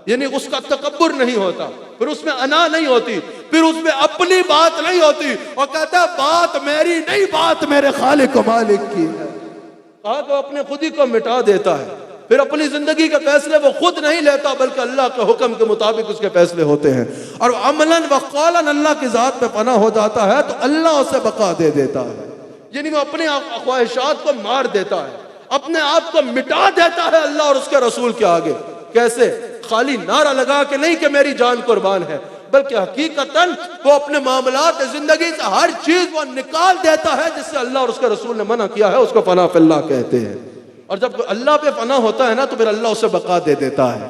यानी उसका तकब्बुर नहीं होता, फिर उसमें अना नहीं होती, फिर उसमें अपनी बात नहीं होती, और कहता है बात मेरी नहीं, बात मेरे खालिक मालिक की है। कहा तो अपने खुदी को मिटा देता है, फिर अपनी जिंदगी के फैसले वो खुद नहीं लेता, बल्कि अल्लाह के हुक्म के मुताबिक उसके फैसले होते हैं। और अमलन व कौलन अल्लाह की जात पे पना हो जाता है तो अल्लाह उसे बका दे देता है, यानी वो अपने ख्वाहिशात को मार देता है, अपने आप को मिटा देता है अल्लाह और उसके रसूल के आगे। कैसे? खाली नारा लगा के नहीं कि मेरी जान कुर्बान है, बल्कि हकीकतन वो अपने मामलात जिंदगी से हर चीज वो निकाल देता है जिससे अल्लाह और उसके रसूल ने मना किया है। उसको फना फिल्लाह कहते हैं। और जब अल्लाह पे फना होता है ना तो फिर अल्लाह उसे बका दे देता है।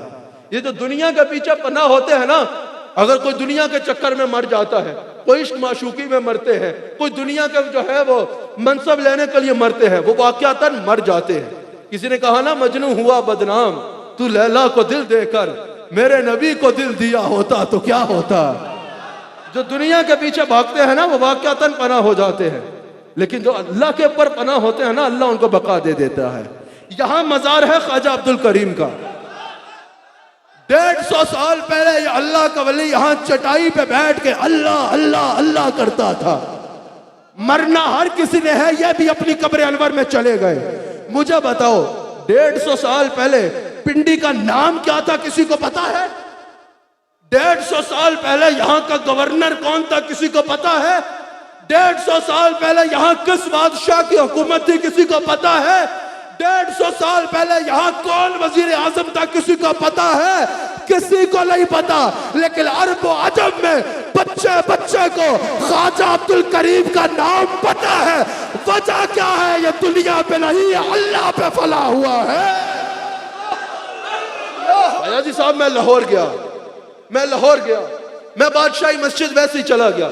ये जो दुनिया के पीछे फना होते हैं ना, अगर कोई दुनिया के चक्कर में मर जाता है, कोई इश्क माशूकी में मरते हैं, कोई दुनिया के जो है वो मनसब लेने के लिए मरते हैं, वो वाक़यातन मर जाते हैं। किसी ने कहा ना मजनू हुआ बदनाम, तू लैला को दिल देकर मेरे नबी को दिल दिया होता तो क्या होता। जो दुनिया के पीछे भागते हैं ना वो वाक़यातन पनाह हो जाते हैं, लेकिन जो अल्लाह के ऊपर पनाह होते हैं ना अल्लाह उनको बका दे देता है। यहां मजार है ख्वाजा अब्दुल करीम का। 150 साल पहले अल्लाह का वली यहां चटाई पे बैठ के अल्लाह अल्लाह अल्लाह करता था। मरना हर किसी ने है, यह भी अपनी कब्र अनवर में चले गए। मुझे बताओ 150 साल पहले पिंडी का नाम क्या था, किसी को पता है? 150 साल पहले यहाँ का गवर्नर कौन था, किसी को पता है? 150 साल पहले यहाँ किस बादशाह की हुकूमत थी, किसी को पता है? 150 साल पहले यहाँ कौन वजीर आजम था, किसी को पता है? किसी को नहीं पता। लेकिन अरब व अजम में बच्चे बच्चे को ख्वाजा अब्दुल करीम का नाम पता है। वजह क्या है? ये दुनिया पे नहीं अल्लाह पे फला हुआ है। भैया जी साहब मैं लाहौर गया, मैं बादशाही मस्जिद वैसे ही चला गया।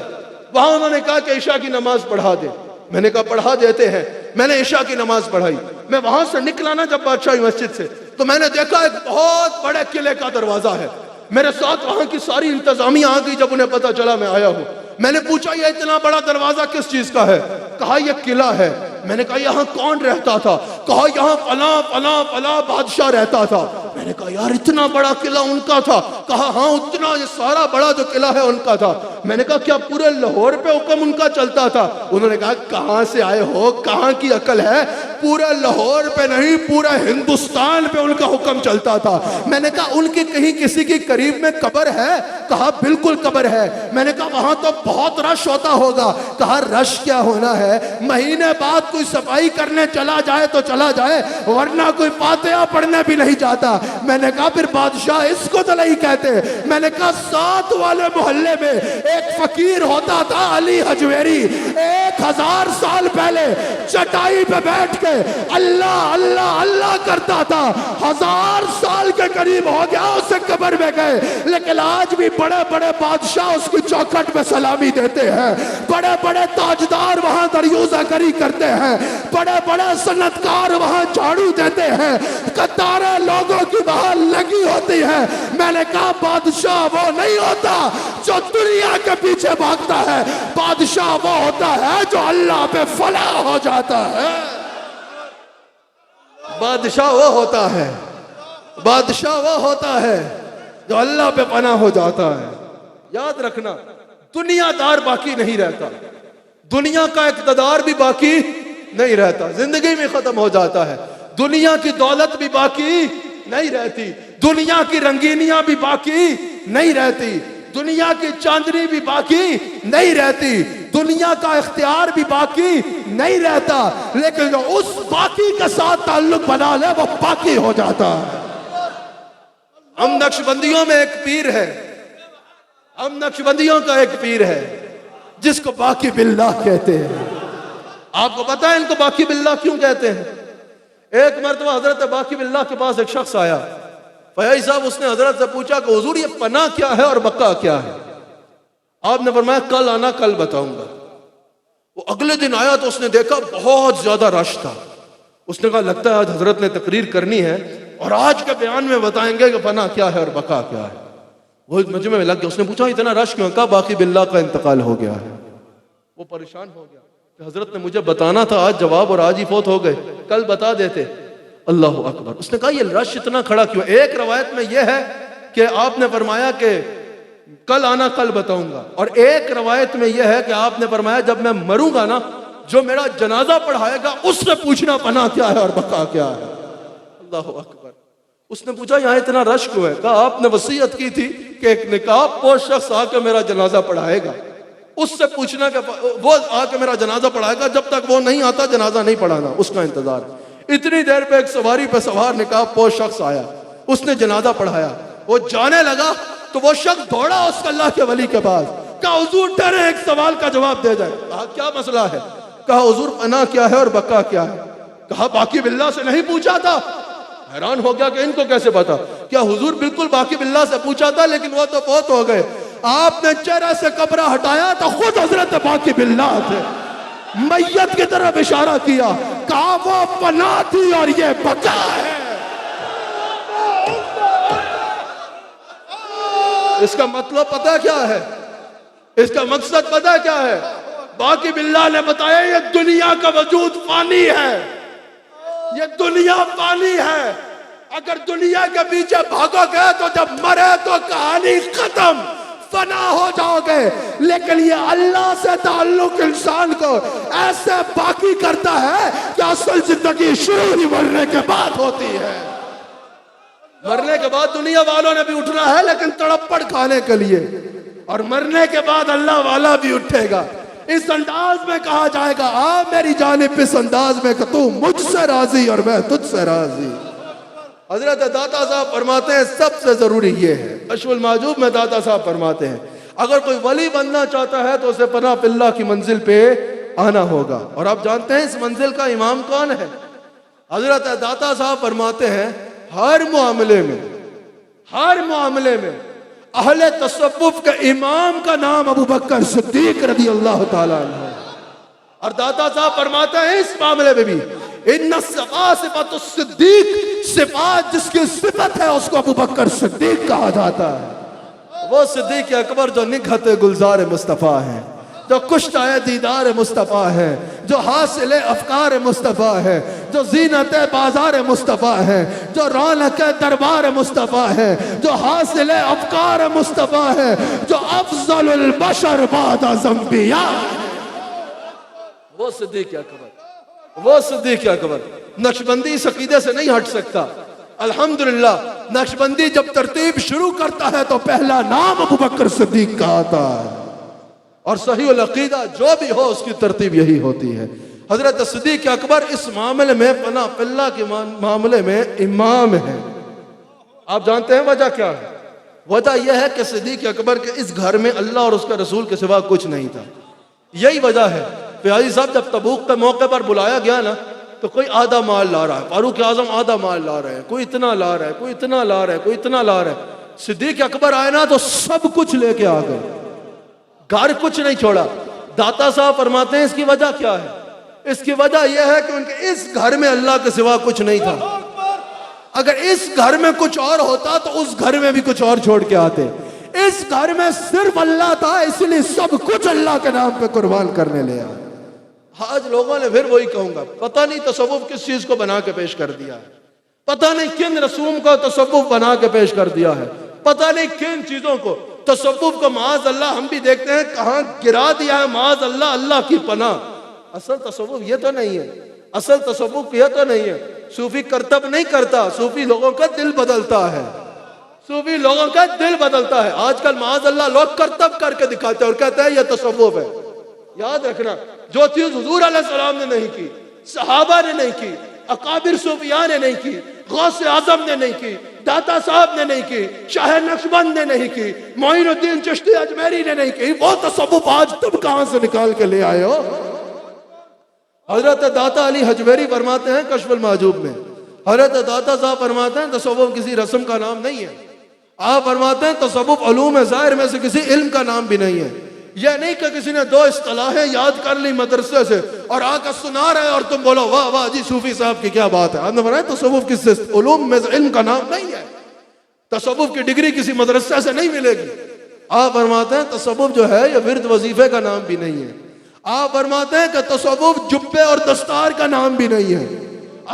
वहां उन्होंने कहा कि ईशा की नमाज पढ़ा दे। मैंने कहा पढ़ा देते हैं। मैंने ईशा की नमाज पढ़ाई। मैं वहां से निकला ना जब बादशाही मस्जिद से, तो मैंने देखा एक बहुत बड़े किले का दरवाजा है। मेरे साथ वहां की सारी इंतजामिया आ गई। जब उन्हें पता चला मैं आया हूं, मैंने पूछा ये इतना बड़ा दरवाजा किस चीज का है? कहा यह किला है। मैंने कहा यहाँ कौन रहता था? कहा यहाँ फला फला फला बादशाह रहता था। मैंने कहा यार इतना बड़ा किला उनका था? कहा हाँ उतना, ये सारा बड़ा जो किला है उनका था। मैंने कहा क्या पूरे लाहौर पे हुक्म उनका चलता था? उन्होंने कहा कहां से आए हो, कहां की अकल है, पूरे लाहौर पे नहीं पूरा हिंदुस्तान पे उनका हुक्म चलता था। मैंने कहा उनके कहीं किसी के करीब में कब्र है? कहा बिल्कुल कब्र है। मैंने कहा वहां तो बहुत रश होता होगा। कहा रश क्या होना है, महीने बाद कोई सफाई करने चला जाए तो चला जाए, वरना कोई फातिहा पढ़ने भी नहीं जाता। मैंने कहा फिर बादशाह इसको तो नहीं कहते। मैंने कहा साथ वाले मोहल्ले में एक फकीर होता था अली हजवेरी, 1000 साल पहले चटाई पे बैठ के अल्लाह अल्लाह अल्लाह करता था। 1000 साल के करीब हो गया उसे कब्र में गए, लेकिन आज भी बड़े बड़े बादशाह उसकी चौखट पे सलामी देते हैं, बड़े बड़े ताजदार वहां दरियोजा करी करते हैं, बड़े बड़े सन्नतकार वहां झाड़ू देते हैं, कतारें लोगों की वहां लगी होती है। मैंने कहा बादशाह वो नहीं होता जो दुनिया के पीछे भागता है, बादशाह वो होता है जो अल्लाह पे फलाह हो जाता है। बादशाह वो होता है, बादशाह वो होता है जो अल्लाह पे पनाह हो जाता है। याद रखना, दुनियादार बाकी नहीं रहता, दुनिया का इक़्तिदार भी बाकी नहीं रहता, जिंदगी में खत्म हो जाता है। दुनिया की दौलत भी बाकी नहीं रहती, दुनिया की रंगीनियां भी बाकी नहीं रहती, दुनिया की चांदनी भी बाकी नहीं रहती, दुनिया का इख्तियार भी बाकी नहीं रहता, लेकिन जो उस बाकी के साथ ताल्लुक बना ले वो बाकी हो जाता है। हम नक्शबंदियों में एक पीर है, हम नक्शबंदियों का एक पीर है जिसको बाकी बिल्लाह कहते हैं। आपको पता है इनको बाकी बिल्लाह क्यों कहते हैं? एक मर्तबा हजरत बाकी बिल्लाह के पास एक शख्स आया, फयाई साहब, उसने हजरत से पूछा कि हुजूर ये पनाह क्या है और बका क्या है? आपने फरमाया कल आना, कल बताऊंगा। वो अगले दिन आया तो उसने देखा बहुत ज्यादा रश था। उसने कहा लगता है आज हजरत ने तकरीर करनी है और आज के बयान में बताएंगे कि पनाह क्या है और बका क्या है। वो मजमे में लग गया। उसने पूछा इतना रश क्यों? कहा बाकी बिल्लाह का इंतकाल हो गया है। वो परेशान हो गया कि हजरत ने मुझे बताना था आज जवाब और आज ही फौत हो गए, कल बता देते। अल्लाह अकबर। उसने कहा ये रश इतना खड़ा क्यों? एक रवायत में यह है कि आपने फरमाया कि कल आना, कल बताऊंगा, और एक रवायत में यह है कि आपने फरमाया जब मैं मरूंगा ना, जो मेरा जनाजा पढ़ाएगा उससे पूछना पनाह क्या है और बका क्या है। अल्लाह अकबर। उसने पूछा यहाँ इतना रश क्यों है? कहा आपने वसीयत की थी कि एक निकाब पोश शख्स आके मेरा जनाजा पढ़ाएगा, उससे पूछना कि वो आके मेरा जनाजा पढ़ाएगा, जब तक वो नहीं आता जनाजा नहीं पढ़ाना, उसका इंतजार। इतनी देर पे एक सवारी पे सवार निकाब पोश शख्स आया, उसने जनाजा पढ़ाया। वो जाने लगा तो वो शख्स दौड़ा उस अल्लाह के वली के पास। कहा हुजूर डरे एक सवाल का जवाब दे जाए। कहा क्या मसला है? कहा हुजूर पनाह क्या है और बका क्या है? कहा बाकी बिल्लाह से नहीं पूछा था। हैरान हो गया कि इनको कैसे पता? क्या हुजूर बिल्कुल बाकी बिल्लाह से पूछा था, लेकिन वो तो बहुत हो गए। आपने चेहरे से कपड़ा हटाया तो खुद हजरत बाकी बिल्लाह थे, मैयत की तरफ इशारा किया, कहा वो पनाह थी और ये बका है। इसका मतलब पता क्या है? इसका मकसद पता क्या है? बाकी बिल्लाह ने बताया ये दुनिया का वजूद फानी है, ये दुनिया फानी है। अगर दुनिया के पीछे भागोगे तो जब मरे तो कहानी खत्म, फना हो जाओगे। लेकिन ये अल्लाह से ताल्लुक इंसान को ऐसे बाकी करता है कि असल जिंदगी शुरू ही मरने के बाद होती है। मरने के बाद दुनिया वालों ने भी उठना है, लेकिन तड़प्पड़ खाने के लिए, और मरने के बाद अल्लाह वाला भी उठेगा। इस अंदाज में कहा जाएगा आ मेरी जानिब, इस अंदाज में कि तू मुझसे राजी और मैं तुझसे राजी। हजरत दाता साहब फरमाते हैं सबसे जरूरी ये है, कश्फुल माजूब में दाता साहब फरमाते हैं अगर कोई वली बनना चाहता है तो उसे पनाह बिल्लाह की मंजिल पे आना होगा। और आप जानते हैं इस मंजिल का इमाम कौन है? हजरत दाता साहब फरमाते हैं हर मामले में अहले तसव्वुफ के इमाम का नाम अबू बकर सिद्दीक रज़ी अल्लाह ताला अन्हु। और दाता साहब फरमाते हैं इस मामले में भी इन्ना सिफा सिफातुस सिद्दीक, सिफात जिसकी सिफत है उसको अबू बकर सिद्दीक कहा जाता है। वो सिद्दीक अकबर जो निगहते गुलजार मुस्तफ़ा है, जो कुश्ताए दीदार मुस्तफ़ा है, जो हासिल अफकार मुस्तफ़ा है, जो जीनत बाजार मुस्तफ़ा है, जो रौनक दरबार मुस्तफ़ा है, जो हासिल अफकार मुस्तफ़ा है, जो अफजलुल बशर बाद अज़म्बिया, वो सिद्दीक अकबर, वो सिद्दीक अकबर। नक्शबंदी इस अकीदे से नहीं हट सकता। अल्हम्दुलिल्लाह, नक्शबंदी जब तरतीब शुरू करता है तो पहला नाम अबू बकर सिद्दीक का आता है, और सही अकीदा जो भी हो उसकी तरतीब यही होती है। हजरत सिद्दीक अकबर इस मामले में पना पिल्ला के मामले में इमाम है। आप जानते हैं वजह क्या है? वजह यह है कि सिद्दीक अकबर के इस घर में अल्लाह और उसके रसूल के सिवा कुछ नहीं था। यही वजह है। प्याजी साहब जब तबूक के मौके पर बुलाया गया ना, तो कोई आधा माल ला रहा है, फारूक आजम आधा माल ला रहे हैं, कोई इतना ला रहा है, कोई इतना ला रहा है, कोई इतना ला रहा है। सिद्दीक अकबर आए ना तो सब कुछ लेके आ गए, घर कुछ नहीं छोड़ा। दाता साहब फरमाते हैं इसकी वजह क्या है? इसकी वजह यह है कि उनके इस घर में अल्लाह के सिवा कुछ नहीं था। अगर इस घर में कुछ और होता तो उस घर में भी कुछ और छोड़ के आते। इस घर में सिर्फ अल्लाह था, इसलिए सब कुछ अल्लाह के नाम पे कुर्बान करने ले आए। आज लोगों ने फिर वही कहूंगा, पता नहीं तसव्वुफ किस चीज को बना के पेश कर दिया है, पता नहीं किन रसूम को तसव्वुफ बना के पेश कर दिया है, पता नहीं किन चीजों को तसव्वुफ को माज अल्लाह हम भी देखते हैं कहां गिरा दिया है, माज अल्लाह, अल्लाह की पनाह। असल तसव्वुफ ये तो नहीं है, असल तसव्वुफ ये तो नहीं है। सूफी करतब नहीं करता, सूफी लोगों का दिल बदलता है, सूफी लोगों का दिल बदलता है। आजकल माज अल्लाह लोग करतब करके दिखाते हैं और कहते हैं ये तसव्वुफ है। याद रखना, जो चीज हुजूर अलैहिस्सलाम ने नहीं की, सहाबा ने नहीं की, अकाबिर सूफिया ने नहीं की, गौस आजम ने नहीं की, दाता साहब ने नहीं की, शाह नक्शबंद ने नहीं की, मोइनुद्दीन चिश्ती अजमेरी ने नहीं की, वो तसव्वुफ आज तुम कहां से निकाल के ले आए हो? हजरत दाता अली हजवेरी फरमाते हैं कश्फुल महजूब में, हजरत दाता साहब फरमाते हैं तसव्वुफ किसी रस्म का नाम नहीं है। आप फरमाते हैं तसव्वुफ उलूम ज़ाहिर में से किसी इल्म का नाम भी नहीं है। यह नहीं कि किसी ने दो इस्तिलाहें याद कर ली मदरसे से और आकर सुना रहे और तुम बोलो वाह वाह जी सूफी साहब की क्या बात है। आपने बताया तसव्वुफ किस उलूम में से इल्म का नाम नहीं है, तसव्वुफ की डिग्री किसी मदरसे से नहीं मिलेगी। आप फरमाते हैं तसव्वुफ जो है यह विर्द वजीफे का नाम भी नहीं है। आप फरमाते हैं कि तसव्वुफ जुब्बे और दस्तार का नाम भी नहीं है।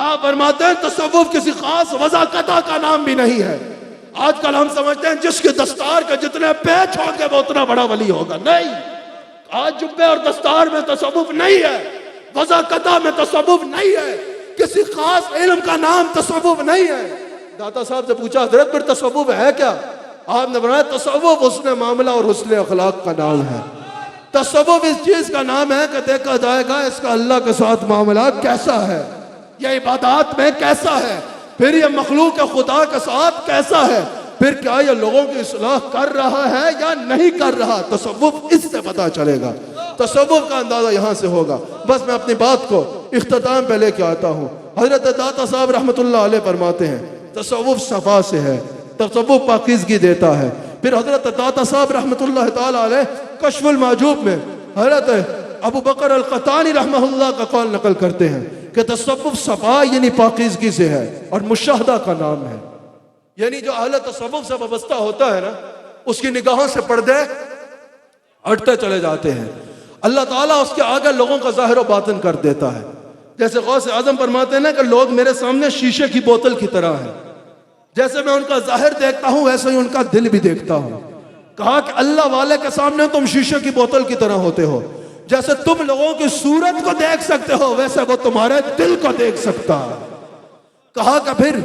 आप फरमाते हैं तसव्वुफ किसी खास वज़ाक़ता का नाम भी नहीं है। आजकल हम समझते हैं जिसके दस्तार के जितने पैच होंगे वो उतना बड़ा वली होगा। नहीं, आज जुब्बे और दस्तार में तसव्वुफ नहीं है, वज़ाक़ता में तसव्वुफ नहीं है, किसी खास इल्म का नाम तसव्वुफ नहीं है। दाता साहब से पूछा हजरत फिर तसव्वुफ है क्या? आपने बताया तसव्वुफ हुस्न मामला और हुस्न अखलाक का नाम है। तसव्वुफ इस चीज का नाम है कि देखा जाएगा इसका अल्लाह के साथ मामला कैसा है, यह इबादत में कैसा है, फिर ये मखलूक खुदा के साथ कैसा है, फिर क्या ये लोगों की इस्लाह कर रहा है या नहीं कर रहा। तसव्वुफ इससे पता चलेगा, तसव्वुफ का अंदाजा यहाँ से होगा। बस मैं अपनी बात को इख्तिताम पे लेके आता हूँ। हजरत दाता साहब रहमतुल्लाह अलैह फरमाते हैं तसव्वुफ सफा से है, तसव्वुफ पाकीज़गी देता है। फिर हजरत दाता साहब रहमतुल्लाह ताला अलैह कश्फुल महजूब में हजरत अबू बकर अल-क़तानी रहमहुल्लाह का कौल नकल करते हैं कि तसव्वुफ सफा यानी पाकीज़गी से है और मुशाहदा का नाम है। यानी जो अहले तसव्वुफ से वाबस्ता होता है ना, उसकी निगाहों से पर्दे हटते चले जाते हैं। अल्लाह ताला उसके आगे लोगों का ज़ाहिर व बातिन कर देता है। जैसे गौस आजम फरमाते हैं ना कि लोग मेरे सामने शीशे की बोतल की तरह हैं, जैसे मैं उनका ज़ाहिर देखता हूं वैसे ही उनका दिल भी देखता हूं। कहा कि अल्लाह वाले के सामने तुम शीशे की बोतल की तरह होते हो, जैसे तुम लोगों की सूरत को देख सकते हो वैसे वो तुम्हारे दिल को देख सकता है। कहा कि फिर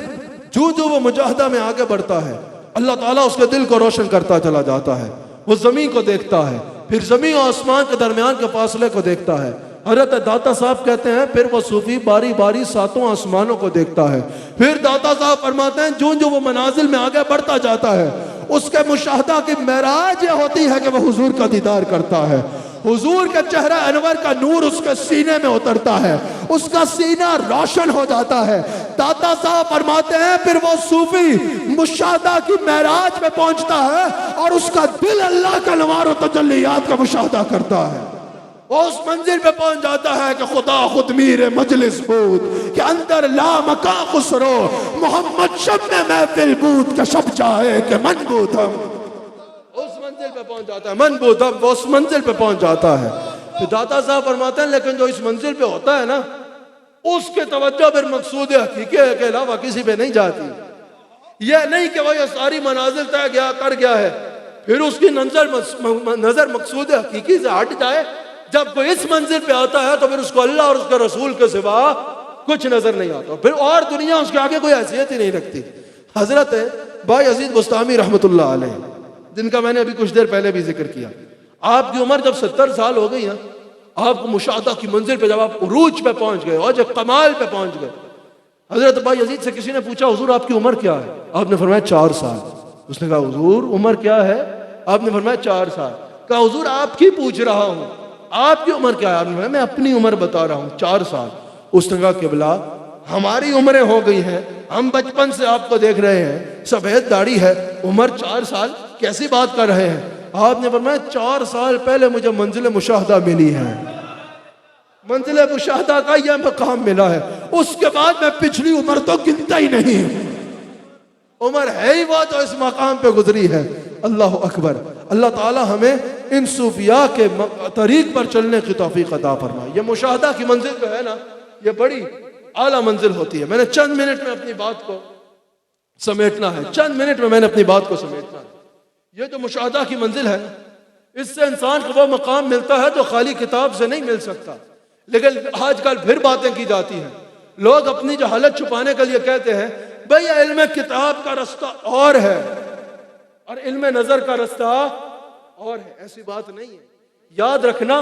जो जो वो मुजाहदा में आगे बढ़ता है अल्लाह ताला उसके दिल को रोशन करता चला जाता है। वो जमीन को देखता है, फिर जमीन और आसमान के दरमियान के फासले को देखता है। हजरत दाता साहब कहते हैं फिर वो सूफी बारी बारी सातों आसमानों को देखता है। फिर दाता साहब फरमाते हैं जो जो वो मनाजिल में आगे बढ़ता जाता है उसके मुशाहदा की महराज ये होती है कि वह हुजूर का दीदार करता है। हुजूर के चेहरा अनवर का नूर उसके सीने में उतरता है, उसका सीना रोशन हो जाता है। दाता साहब फरमाते हैं फिर वो सूफी मुशाहदा की महराज में पहुंचता है और उसका दिल अल्लाह का नवार व तजल्लियात का मुशाहदा करता है। वो उस मंजिल पे पहुंच जाता है कि खुदा खुद मीर मजलिस बूद के अंदर ला मका खुसरो मोहम्मद शब में महफिल बूद के शब चाहे के मन बूदम। उस मंजिल पे पहुंच जाता है, मन बूदम, वो उस मंजिल पे पहुंच जाता है। तो दाता साहब फरमाते हैं लेकिन जो इस मंजिल पे होता है ना, उसके तवज्जो फिर मकसूद हकीकी के अलावा किसी पे नहीं जाती। यह नहीं कि वह सारी मनाजिल तय गया कर गया है फिर उसकी नजर मकसूद हकीकी से हट जाए। जब कोई इस मंजिल पे आता है तो फिर उसको अल्लाह और उसके रसूल के सिवा कुछ नजर नहीं आता, फिर और दुनिया उसके आगे कोई हैसियत ही नहीं रखती। हजरत भाई अजीज बुस्तामी रहमतुल्लाह अलैह, जिनका मैंने अभी कुछ देर पहले भी जिक्र किया, आपकी उम्र जब 70 साल हो गई है, आपको मुशाहदा की मंजिल पे जब आप उरूज पे पहुंच गए और जब कमाल पे पहुंच गए, हजरत भाई यजीद से किसी ने पूछा हुजूर आपकी उम्र क्या है? आपने फरमाया 4 साल। उसने कहा हुजूर उम्र क्या है? आपने फरमाया 4 साल। कहा हुजूर आपकी पूछ रहा हूं, आपकी उम्र क्या है? आपने फरमाया मैं अपनी उम्र बता रहा हूं 4 साल। उसने कहा किबला हमारी उम्रें हो गई हैं, हम बचपन से आपको देख रहे हैं, सफेद दाढ़ी है, उम्र 4 साल, कैसी बात कर रहे हैं? आपने फरमाया 4 साल पहले मुझे मंजिल मुशाहदा मिली है, मंजिल मुशाहदा का यह मकाम मिला है, उसके बाद मैं पिछली उम्र तो गिनता ही नहीं। उम्र है ही वो तो इस मकाम पे गुजरी है। अल्लाह अकबर। अल्लाह ताला हमें इन सूफिया के तरीक पर चलने की तौफीक अता फरमाए। ये मुशाहदा की मंजिल जो है ना, ये बड़ी आला मंजिल होती है। मैंने चंद मिनट में अपनी बात को समेटना है, चंद मिनट में मैंने अपनी बात को समेटना है। ये जो मुशाहदा की मंजिल है, इससे इंसान को वो मकाम मिलता है जो खाली किताब से नहीं मिल सकता। लेकिन आजकल फिर बातें की जाती हैं, लोग अपनी जहालत छुपाने के लिए कहते हैं भाई इल्म किताब का रास्ता और है और इल्म नजर का रास्ता और है। ऐसी बात नहीं है। याद रखना,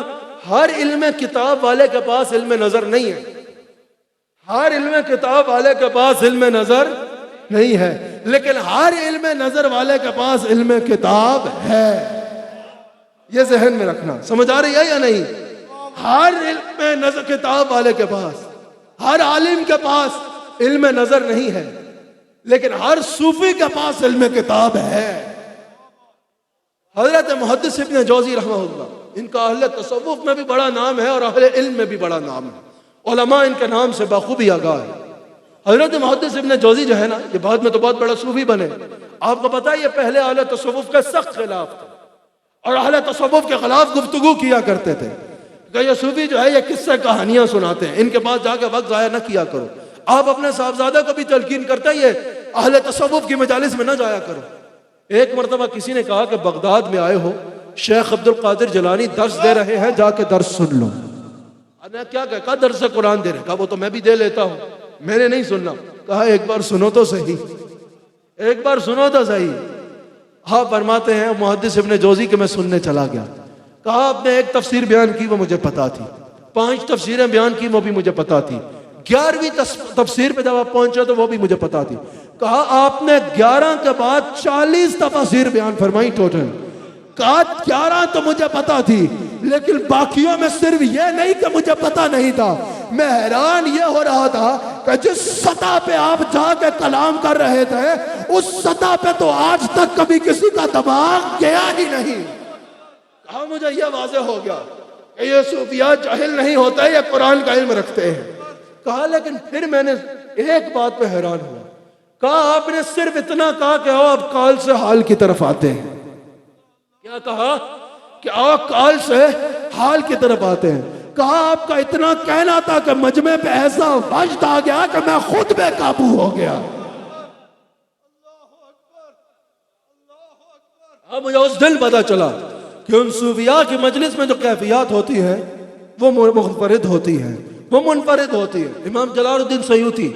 हर इल्म किताब वाले के पास इल्म नजर नहीं है, हर इल्म किताब वाले के पास इल्म नजर नहीं है, लेकिन हर इल्म नजर वाले के पास इल्म किताब है। ये जहन में रखना। समझ आ रही है या नहीं? हर इल्म नजर किताब वाले के पास, हर आलिम के पास इल्म नजर नहीं है, लेकिन हर सूफी के पास इल्म किताब है। हजरत मुहद्दिस इब्न जौज़ी रहमहुल्लाह, इनका अहले तसव्वुफ में भी बड़ा नाम है और अहले इल्म में भी बड़ा नाम है। उलमा इनके नाम से बखूबी आगाह है। हजरत मुहद्दिस इब्न जौज़ी जो है ना, ये बाद में तो बहुत बड़ा सूफी बने। आपको पता है ये पहले अहले तसव्वुफ के सख्त खिलाफ थे और अहले तसव्वुफ के खिलाफ गुफ्तगू किया करते थे कि ये सूफी जो है ये किस्से कहानियां सुनाते हैं, इनके पास जाकर वक्त जाया ना किया करो। आप अपने साहबजादा को भी तलकीन करते हैं ये अहले तसव्वुफ की मजालिस में ना जाया करो। एक मरतबा किसी ने कहा कि बगदाद में आए हो, शेख अब्दुल कादिर जिलानी दर्स दे रहे हैं, जाके दर्स सुन लो। अरे क्या कहा? दर्स कुरान दे रहे। कहा वो तो मैं भी दे लेता हूँ, मैंने नहीं सुनना। कहा एक बार सुनो तो सही, एक बार सुनो तो सही। हाँ फरमाते हैं मुहद्दिस इब्न जौज़ी के मैं सुनने चला गया। कहा आपने एक तफसीर बयान की वो मुझे पता थी, 5 तफसीरें बयान की वो भी मुझे पता थी, 11वीं तफसीर पे जब आप पहुंचे तो वो भी मुझे पता थी। कहा आपने 11 के बाद 40 तफसीर बयान फरमाई टोटल। कहा 11 तो मुझे पता थी, लेकिन बाकियों में सिर्फ ये नहीं कि मुझे पता नहीं था, मैं हैरान ये हो रहा था कि जिस सतह पे आप जाके कलाम कर रहे थे, उस सतह पे तो आज तक कभी किसी का दिमाग गया ही नहीं। कहा मुझे यह वाज़ेह हो गया कि ये सूफिया जाहिल नहीं होता, ये कुरान का इल्म रखते हैं। कहा लेकिन फिर मैंने एक बात पे हैरान हुआ। कहा आपने सिर्फ इतना कहा कि आओ अब काल से हाल की तरफ आते हैं। क्या कहा? कि आओ काल से हाल की तरफ आते हैं। कहा आपका इतना कहना था कि मजमे पे ऐसा वजद आ गया कि मैं खुद बेकाबू हो गया। अब मुझे उस दिन पता चला कि उन सूफिया की मजलिस में जो कैफियत होती है वो मुनफरिद होती है, वो मुनफरिद होती है। इमाम जलालुद्दीन सयूती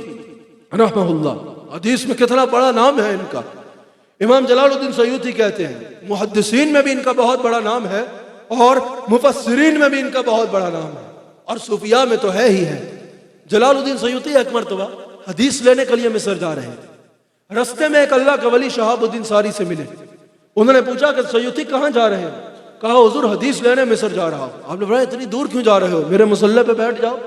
रहमहुल्लाह, हदीस में कितना बड़ा नाम है इनका। इमाम जलालुद्दीन सयूती कहते हैं मुहद्दिसीन में भी इनका बहुत बड़ा नाम है और मुफस्सिरीन में भी इनका बहुत बड़ा नाम है और सूफिया में तो है ही है। जलालुद्दीन सयूती एक मरतबा हदीस लेने के लिए मिस्र जा रहे थे। रास्ते में एक अल्लाह का वली शहाबुद्दीन सारी से मिले। उन्होंने पूछा कि सयूती कहाँ जा रहे हैं? कहा हुजूर हदीस लेने मिस्र जा रहा हूँ। आपने बोला इतनी दूर क्यों जा रहे हो? मेरे मुसल्ले पे बैठ जाओ।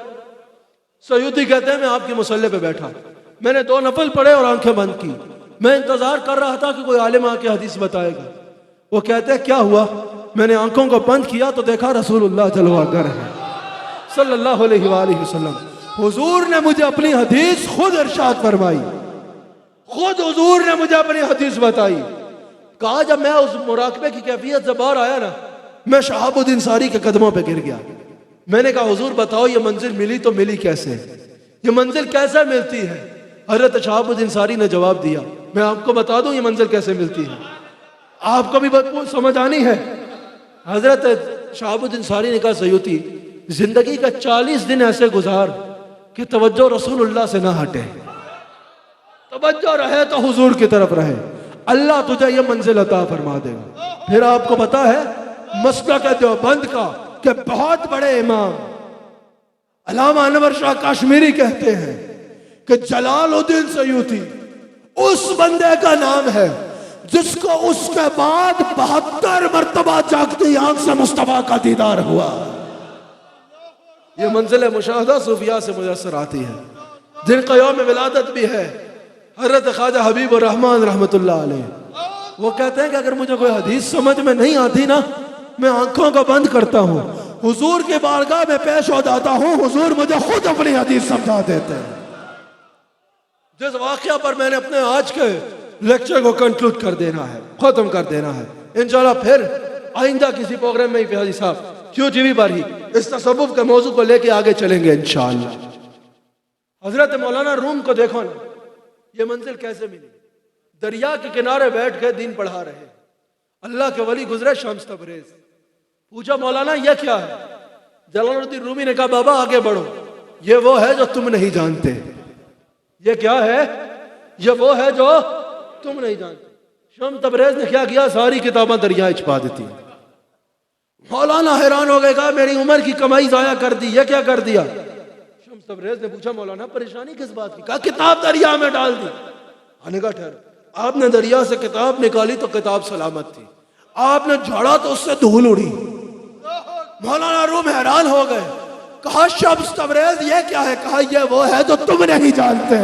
सयूती कहते हैं मैं आपके मुसल्ले पे बैठा, मैंने 2 नफल पढ़े और आंखें बंद की। मैं इंतजार कर रहा था कि कोई आलिम आके हदीस बताएगा। वो कहते हैं क्या हुआ? मैंने आंखों को बंद किया तो देखा रसूलुल्लाह जलवागर है सल्लल्लाहु अलैहि वसल्लम। हुजूर ने मुझे अपनी हदीस खुद इरशाद फरमाई, खुद हुजूर ने मुझे अपनी हदीस बताई। कहा जब मैं उस मुराकबे की कैफियत से बाहर आया ना, मैं शहाबुद्दीन सारी के कदमों पे गिर गया। मैंने कहा हुजूर बताओ ये मंजिल मिली तो मिली कैसे, ये मंजिल कैसे मिलती है? हजरत शहाबुद्दीन सारी ने जवाब दिया, मैं आपको बता दूं ये मंजिल कैसे मिलती है, आपको भी बात समझ आनी है। हजरत शहाबुद्दीन सारी ने कहा सयूती जिंदगी का 40 दिन ऐसे गुजार कि तवज्जो रसूलुल्लाह से ना हटे, तवज्जो रहे तो हुजूर की तरफ रहे, अल्लाह तुझे ये मंजिल अता फरमा देगा। फिर आपको पता है मसलक देवबंद का कि बहुत बड़े इमाम अल्लामा अनवर शाह काश्मीरी कहते हैं कि जलालुद्दीन सयूती उस बंदे का नाम है जिसको उसके बाद 72 मरतबा जागती आंख से मुस्तफा का दीदार हुआ। ये मंजिल मुशाहदा सूफिया से मुयस्सर आती है, जिनका यौम विलादत भी है हजरत ख्वाजा हबीब रहमान रहमतुल्लाह अलैह। वो कहते हैं कि अगर मुझे कोई हदीस समझ में नहीं आती ना, मैं आंखों को बंद करता हूँ, हुजूर के बारगाह में पेश हो जाता हूँ, हुजूर मुझे खुद अपनी हदीस समझा देते हैं। जिस वाक़या पर मैंने अपने आज के लेक्चर को कंक्लूड कर देना है, खत्म कर देना है, इंशाल्लाह फिर आइंदा किसी प्रोग्राम में ही हाजी साहब QTV पर ही इस तसव्वुफ के मौजू को लेके आगे चलेंगे इंशाल्लाह। हजरत मौलाना रूम को देखो ना, ये मंजिल कैसे मिली? दरिया के किनारे बैठ के दीन पढ़ा रहे, अल्लाह के वली गुजरे शम्स तबरेज। पूछा मौलाना ये क्या है? जलालुद्दीन रूमी ने कहा बाबा आगे बढ़ो, ये वो है जो तुम नहीं जानते। ये क्या है? ये वो है जो तुम नहीं जानते। शम्स तबरेज ने क्या किया? सारी किताबें दरिया छुपा देती। मौलाना हैरान हो गए, कहा मेरी उम्र की कमाई जाया कर दी, ये क्या कर दिया? शम्स तबरेज ने पूछा मौलाना परेशानी किस बात की? कहा किताब दरिया में डाल दी। आने का ठहर, आपने दरिया से किताब निकाली तो किताब सलामत थी, आपने झाड़ा तो उससे धूल उड़ी। मौलाना रूम हैरान हो गए, कहा शम्स तबरेज ये क्या है? कहा ये वो है जो तुम नहीं जानते।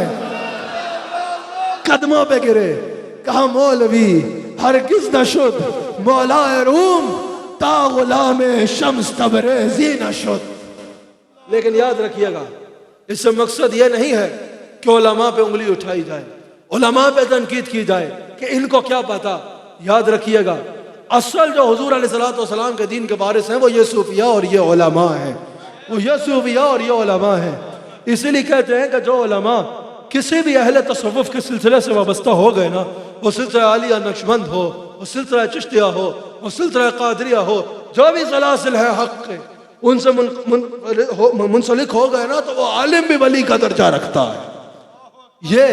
कदमों पे गिरे, कहा मौलवी हरगिज़ न शुद मौलाए रूम ता गुलाम शम्स तबरेज़ी न शुद। लेकिन याद रखिएगा, इससे मकसद ये नहीं है कि उलमा पे उंगली उठाई जाए, उलमा पे तनकीद की जाए कि इनको क्या पता। याद रखिएगा असल जो हुजूर अलैहिस्सलाम के दीन के वारिस हैं वो ये सूफिया और ये उलमा है, वो ये सूफिया और ये उलमा है। इसीलिए कहते हैं कि जो उलमा किसी भी अहले तसव्वुफ के सिलसिले से वाबस्ता हो गए ना, वो सिलसिला आलिया नक्शबंद हो, वो सिलसिला चिश्तिया हो, वो सिलसिला कादरिया हो, जो भी सलासिल है हक के उनसे मुंसलिक हो गए ना, तो वो आलिम भी वली का दर्जा रखता है। ये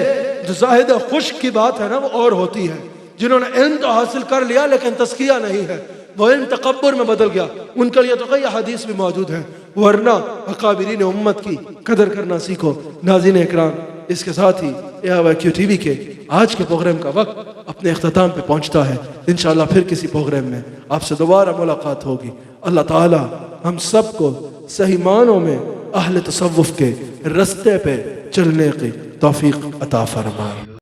जो जाहिद खुश्क की बात है ना वो और होती है, जिन्होंने इल्म तो हासिल कर लिया लेकिन तस्किया नहीं है, वो इल्म तकब्बुर में बदल गया, उनके लिए तो कई हदीस भी मौजूद है। वरना अकाबिरीन उम्मत की कदर करना सीखो। नाज़रीन इकराम, इसके साथ ही QTV के आज के प्रोग्राम का वक्त अपने अख्ताम पे पहुंचता है। इंशाअल्लाह फिर किसी प्रोग्राम में आपसे दोबारा मुलाकात होगी। अल्लाह ताला हम सबको सही मानों में अहले तसव्वुफ के रस्ते पे चलने की तौफीक अता फरमाए।